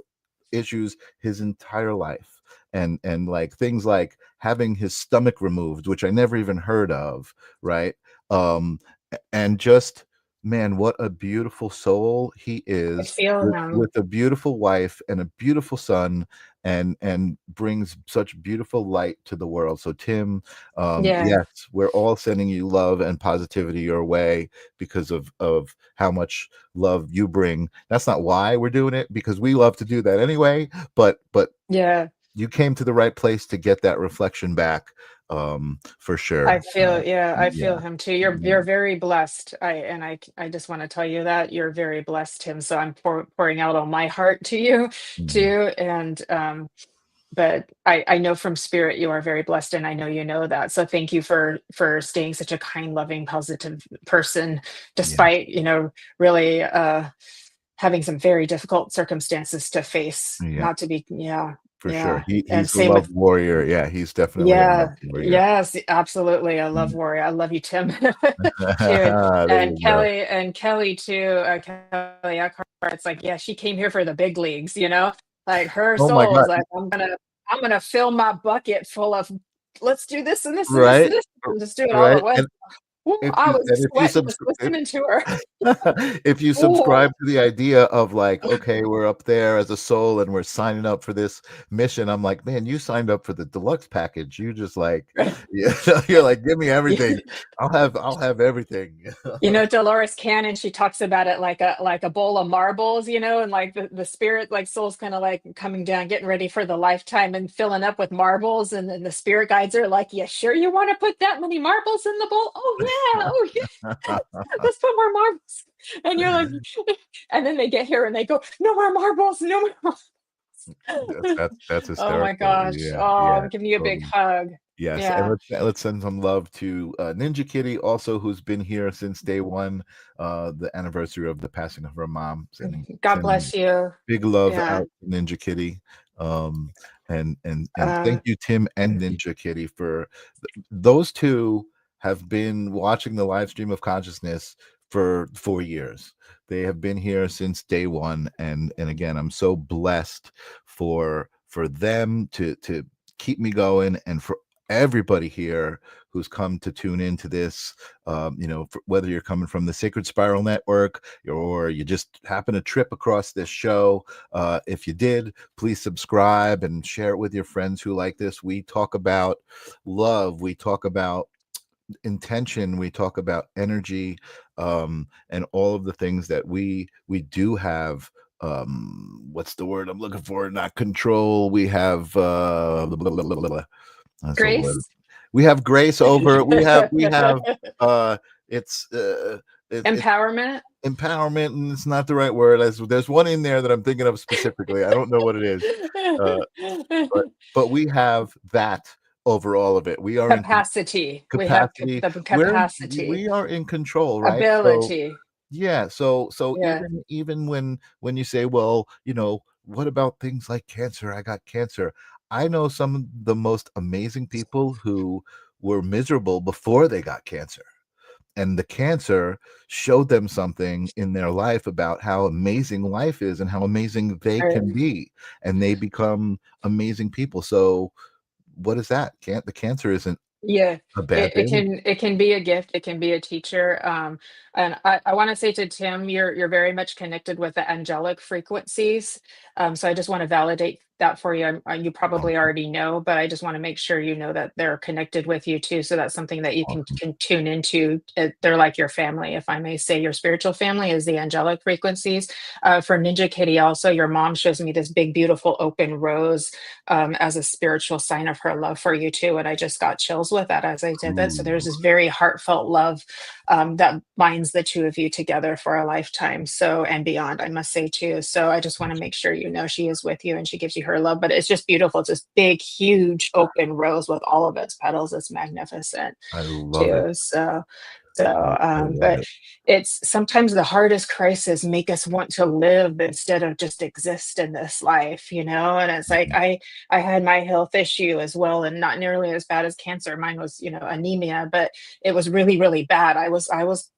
Speaker 2: issues his entire life, and like things like having his stomach removed, which I never even heard of, right? And just, man, what a beautiful soul he
Speaker 3: I
Speaker 2: is,
Speaker 3: feel him.
Speaker 2: with a beautiful wife and a beautiful son, and brings such beautiful light to the world. So Tim,
Speaker 3: Yeah.
Speaker 2: yes, we're all sending you love and positivity your way because of how much love you bring. That's not why we're doing it, because we love to do that anyway, but
Speaker 3: Yeah.
Speaker 2: you came to the right place to get that reflection back, for
Speaker 3: I
Speaker 2: sure.
Speaker 3: feel, yeah, I
Speaker 2: Yeah.
Speaker 3: feel him too. You're very blessed. I just want to tell you that you're very blessed, Tim. So I'm pouring out all my heart to you
Speaker 2: Mm,
Speaker 3: too. And but I know from spirit you are very blessed, and I know you know that. So thank you for staying such a kind, loving, positive person,
Speaker 2: yeah,
Speaker 3: despite, really having some very difficult circumstances to face.
Speaker 2: yeah,
Speaker 3: Not to be, yeah,
Speaker 2: for sure.
Speaker 3: yeah. And
Speaker 2: He's a
Speaker 3: same
Speaker 2: love
Speaker 3: with,
Speaker 2: warrior. Yeah, he's definitely a love
Speaker 3: yeah,
Speaker 2: warrior.
Speaker 3: yes, absolutely. I love
Speaker 2: Mm.
Speaker 3: Warrior. I love you, Tim. Too.
Speaker 2: There you go.
Speaker 3: And Kelly too, Kelly Eckhart. It's like, yeah, she came here for the big leagues, Like her
Speaker 2: Oh my
Speaker 3: soul
Speaker 2: god,
Speaker 3: is like, I'm gonna fill my bucket full of, let's do this and this and this and
Speaker 2: right?
Speaker 3: this and just do it all
Speaker 2: Right?
Speaker 3: at once. Ooh, I was
Speaker 2: If you
Speaker 3: sweating just listening to her.
Speaker 2: if you
Speaker 3: Ooh.
Speaker 2: subscribe to the idea of like, okay, we're up there as a soul and we're signing up for this mission, I'm like, man, you signed up for the deluxe package. You just like, yeah, you're like, give me everything. I'll have everything.
Speaker 3: Dolores Cannon, she talks about it like a bowl of marbles, and like the spirit, like soul's kind of like coming down, getting ready for the lifetime and filling up with marbles. And then the spirit guides are like, "Yeah, sure you want to put that many marbles in the bowl? Oh yeah, oh yeah, let's put more marbles." And you're like, and then they get here and they go, "No more marbles, no more marbles."
Speaker 2: That's
Speaker 3: Oh my
Speaker 2: hysterical.
Speaker 3: gosh.
Speaker 2: Yeah,
Speaker 3: Oh,
Speaker 2: yeah,
Speaker 3: I'm giving you a big
Speaker 2: totally.
Speaker 3: hug.
Speaker 2: Yes, and
Speaker 3: Yeah.
Speaker 2: let's send some love to Ninja Kitty, also, who's been here since day one, the anniversary of the passing of her mom.
Speaker 3: God
Speaker 2: Sending
Speaker 3: bless you.
Speaker 2: big love
Speaker 3: Yeah.
Speaker 2: out to Ninja Kitty, and
Speaker 3: Uh,
Speaker 2: thank you, Tim and Ninja Kitty, for those two have been watching the live stream of consciousness for 4 years. They have been here since day one, and again, I'm so blessed for them to keep me going, and for everybody here who's come to tune into this, whether you're coming from the Sacred Spiral Network or you just happen to trip across this show. If you did, please subscribe and share it with your friends who like this. We talk about love, we talk about intention, we talk about energy, and all of the things that we do have. What's the word I'm looking for? Not control. We have that's a word.
Speaker 3: Grace.
Speaker 2: We have grace over. We have uh it's it's
Speaker 3: Empowerment.
Speaker 2: empowerment, and it's not the right word. There's one in there that I'm thinking of specifically. I don't know what it is. Uh but we have that over all of it. We are in
Speaker 3: Capacity. We have
Speaker 2: capacity.
Speaker 3: the capacity,
Speaker 2: We are in control, right? So
Speaker 3: ability.
Speaker 2: yeah, so
Speaker 3: Yeah.
Speaker 2: even when you say, well, what about things like cancer? I got cancer. I know some of the most amazing people who were miserable before they got cancer. And the cancer showed them something in their life about how amazing life is and how amazing they can
Speaker 3: Right.
Speaker 2: be. And they become amazing people. So what is that? The cancer isn't
Speaker 3: Yeah,
Speaker 2: a bad
Speaker 3: it
Speaker 2: thing.
Speaker 3: can be a gift, it can be a teacher. And I want to say to Tim, you're very much connected with the angelic frequencies. So I just want to validate that for you. You probably
Speaker 2: Awesome.
Speaker 3: already know, but I just want to make sure you know that they're connected with you too. So that's something that you
Speaker 2: Awesome.
Speaker 3: can tune into. They're like your family, if I may say. Your spiritual family is the angelic frequencies. For Ninja Kitty, also, your mom shows me this big, beautiful open rose, as a spiritual sign of her love for you too. And I just got chills with that as I did that. So there's
Speaker 2: Ooh,
Speaker 3: this very heartfelt love, that binds the two of you together for a lifetime. So, and beyond, I must say too. So I just want to
Speaker 2: awesome.
Speaker 3: make sure she is with you and she gives you her her love, but it's just beautiful. It's this big, huge open rose with all of its petals. It's magnificent
Speaker 2: I love it.
Speaker 3: too.
Speaker 2: I love
Speaker 3: But
Speaker 2: it.
Speaker 3: it's sometimes the hardest crisis make us want to live instead of just exist in this life, you know? And it's like
Speaker 2: Mhm.
Speaker 3: I had my health issue as well, and not nearly as bad as cancer. Mine was, anemia, but it was really, really bad. I was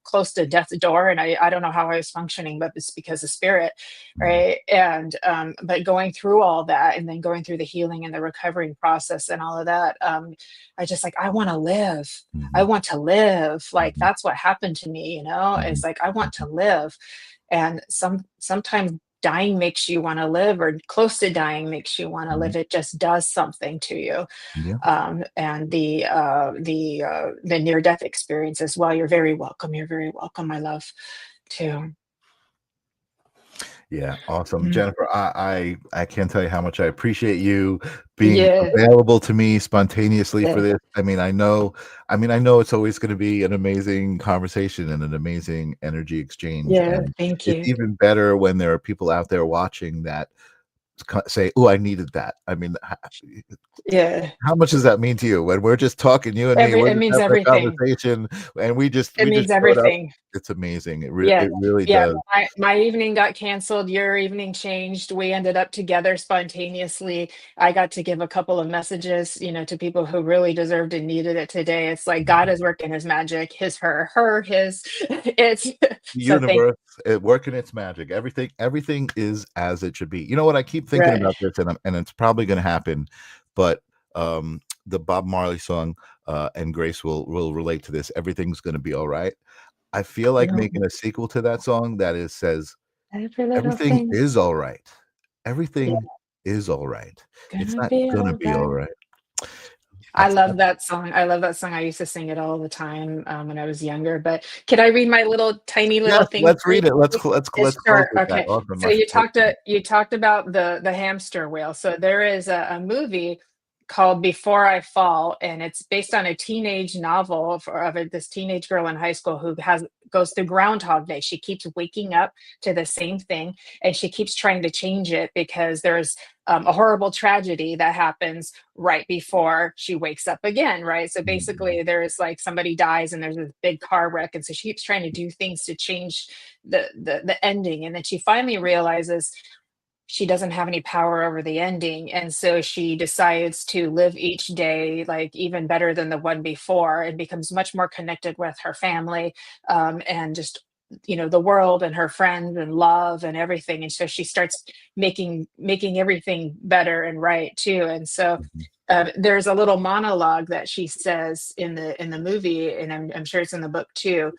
Speaker 3: close to death's door, and I don't know how I was functioning, but it's because of spirit,
Speaker 2: Mhm.
Speaker 3: right? And but going through all that and then going through the healing and the recovering process and all of that, I just like I want to live. I
Speaker 2: Mhm.
Speaker 3: want to live. Like
Speaker 2: Mhm.
Speaker 3: that's what happened to me,
Speaker 2: Mhm.
Speaker 3: it's like I want to
Speaker 2: Mhm.
Speaker 3: live. And sometimes dying makes you want to live, or close to dying makes you want to
Speaker 2: Mhm.
Speaker 3: live. It just does something to you.
Speaker 2: Yeah.
Speaker 3: And the near death experience as well. You're very welcome. You're very welcome, my love, too.
Speaker 2: Yeah, awesome.
Speaker 3: Mm.
Speaker 2: Jennifer, I can't tell you how much I appreciate you being
Speaker 3: Yeah,
Speaker 2: available to me spontaneously for
Speaker 3: yeah,
Speaker 2: this. I know it's always going to be an amazing conversation and an amazing energy exchange.
Speaker 3: yeah.
Speaker 2: And
Speaker 3: Thank
Speaker 2: it's
Speaker 3: you.
Speaker 2: even better when there are people out there watching that say, "Oh, I needed that." I mean,
Speaker 3: Yeah.
Speaker 2: how much does that mean to you when we're just talking, you and me, we're
Speaker 3: It
Speaker 2: just
Speaker 3: means
Speaker 2: having a
Speaker 3: everything.
Speaker 2: conversation and we just
Speaker 3: It
Speaker 2: we just
Speaker 3: means
Speaker 2: showed up.
Speaker 3: everything.
Speaker 2: It's amazing.
Speaker 3: Yeah,
Speaker 2: It really
Speaker 3: yeah,
Speaker 2: does.
Speaker 3: my evening got canceled, your evening changed, we ended up together spontaneously. I got to give a couple of messages, to people who really deserved and needed it today. It's like God is working his magic, his, her, his. It's
Speaker 2: The
Speaker 3: so thank
Speaker 2: universe working its magic. Everything is as it should be. You know what? I keep thinking
Speaker 3: right.
Speaker 2: about this, and it's probably going to happen. But the Bob Marley song, and Grace will relate to this. Everything's going to be all right. I feel like
Speaker 3: Mhm.
Speaker 2: making a sequel to that song that is says
Speaker 3: Every little
Speaker 2: everything
Speaker 3: thing,
Speaker 2: is all right.
Speaker 3: yeah,
Speaker 2: Everything is all right. It's
Speaker 3: gonna
Speaker 2: not
Speaker 3: be
Speaker 2: gonna be all
Speaker 3: alright.
Speaker 2: right.
Speaker 3: I
Speaker 2: That's
Speaker 3: love that song. I love that song. I used to sing it all the time, when I was younger, but can I read my little tiny little
Speaker 2: yes.
Speaker 3: thing
Speaker 2: Let's
Speaker 3: for you?
Speaker 2: read it. Let's
Speaker 3: It's
Speaker 2: close
Speaker 3: short.
Speaker 2: with that.
Speaker 3: Okay.
Speaker 2: Awesome.
Speaker 3: So you talked about the hamster wheel. So there is a movie called Before I Fall, and it's based on a teenage novel this teenage girl in high school who has goes through Groundhog Day. She keeps waking up to the same thing, and she keeps trying to change it because there's a horrible tragedy that happens right before she wakes up again, right? So
Speaker 2: Mhm.
Speaker 3: basically, there's like somebody dies and there's a big car wreck, and so she keeps trying to do things to change the ending, and then she finally realizes she doesn't have any power over the ending, and so she decides to live each day like even better than the one before, and becomes much more connected with her family, and just the world and her friends and love and everything, and so she starts making everything better and right too. And so
Speaker 2: Mhm.
Speaker 3: there's a little monologue that she says in the movie, and I'm sure it's in the book too,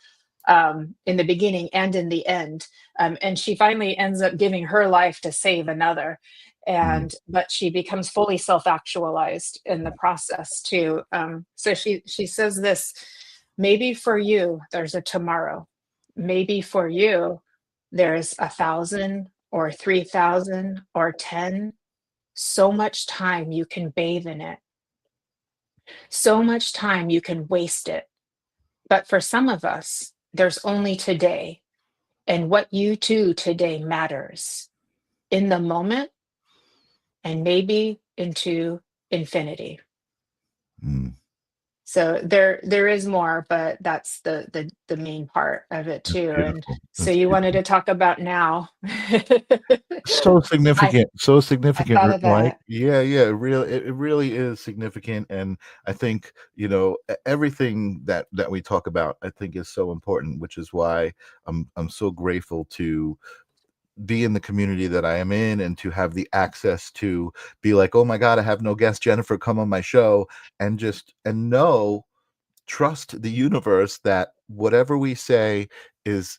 Speaker 3: in the beginning and in the end. And she finally ends up giving her life to save another.
Speaker 2: Mhm.
Speaker 3: And but she becomes fully self-actualized in the process too. So she says this: maybe for you there's a tomorrow. Maybe for you there's 1,000 or 3,000 or 10. So much time you can bathe in it. So much time you can waste it. But for some of us, there's only today. And what you do today matters in the moment and maybe into infinity.
Speaker 2: Mm.
Speaker 3: So there is more, but that's the main part of it
Speaker 2: That's
Speaker 3: too. And
Speaker 2: beautiful.
Speaker 3: so
Speaker 2: That's
Speaker 3: you wanted
Speaker 2: beautiful.
Speaker 3: to talk about now.
Speaker 2: So
Speaker 3: I
Speaker 2: significant, so
Speaker 3: I
Speaker 2: significant,
Speaker 3: thought of
Speaker 2: right?
Speaker 3: that.
Speaker 2: Yeah, it really is significant, and I think, everything that we talk about, I think is so important, which is why I'm so grateful to be in the community that I am in and to have the access to be like, "Oh my god, I have no guest, Jennifer, come on my show," and know, trust the universe that whatever we say is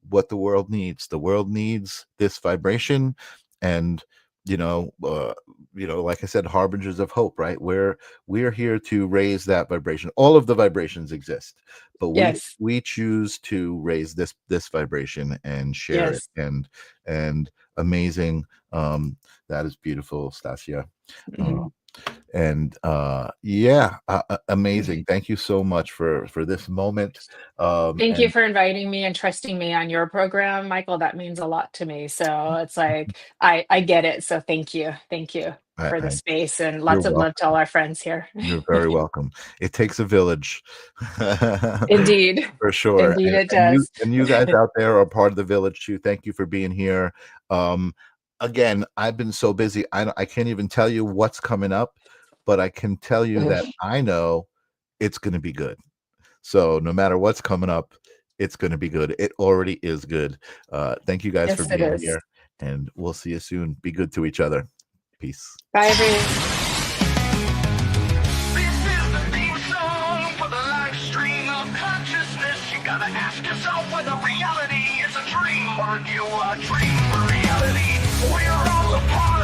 Speaker 2: what the world needs. The world needs this vibration, and like I said, harbingers of hope, right? We're here to raise that vibration. All of the vibrations exist, but we
Speaker 3: Yes.
Speaker 2: we choose to raise this vibration and share it.
Speaker 3: Yes.
Speaker 2: And amazing. That is beautiful, Stasia. uh,
Speaker 3: Mhm.
Speaker 2: And amazing. Thank you so much for this moment.
Speaker 3: Thank you
Speaker 2: And
Speaker 3: for inviting me and trusting me on your program, Michael. That means a lot to me. So it's like I get it. So thank you. Thank you for the
Speaker 2: I,
Speaker 3: space and
Speaker 2: you're
Speaker 3: lots of love
Speaker 2: welcome.
Speaker 3: to all our friends here.
Speaker 2: You're very welcome. It takes a village.
Speaker 3: Indeed.
Speaker 2: For sure.
Speaker 3: Indeed it
Speaker 2: And
Speaker 3: does.
Speaker 2: you guys out there are part of the village too. Thank you for being here. Um, Again, I've been so busy. I can't even tell you what's coming up, but I can tell you that I know it's going to be good. So no matter what's coming up, it's going to be good. It already is good. Thank you guys for
Speaker 3: Yes, it
Speaker 2: being
Speaker 3: is.
Speaker 2: here, and we'll see you soon. Be good to each other. Peace.
Speaker 3: Bye, everyone.
Speaker 1: This is the theme song for the live stream of consciousness. You gotta ask yourself whether reality is a dream or you are dream reality. We're all a part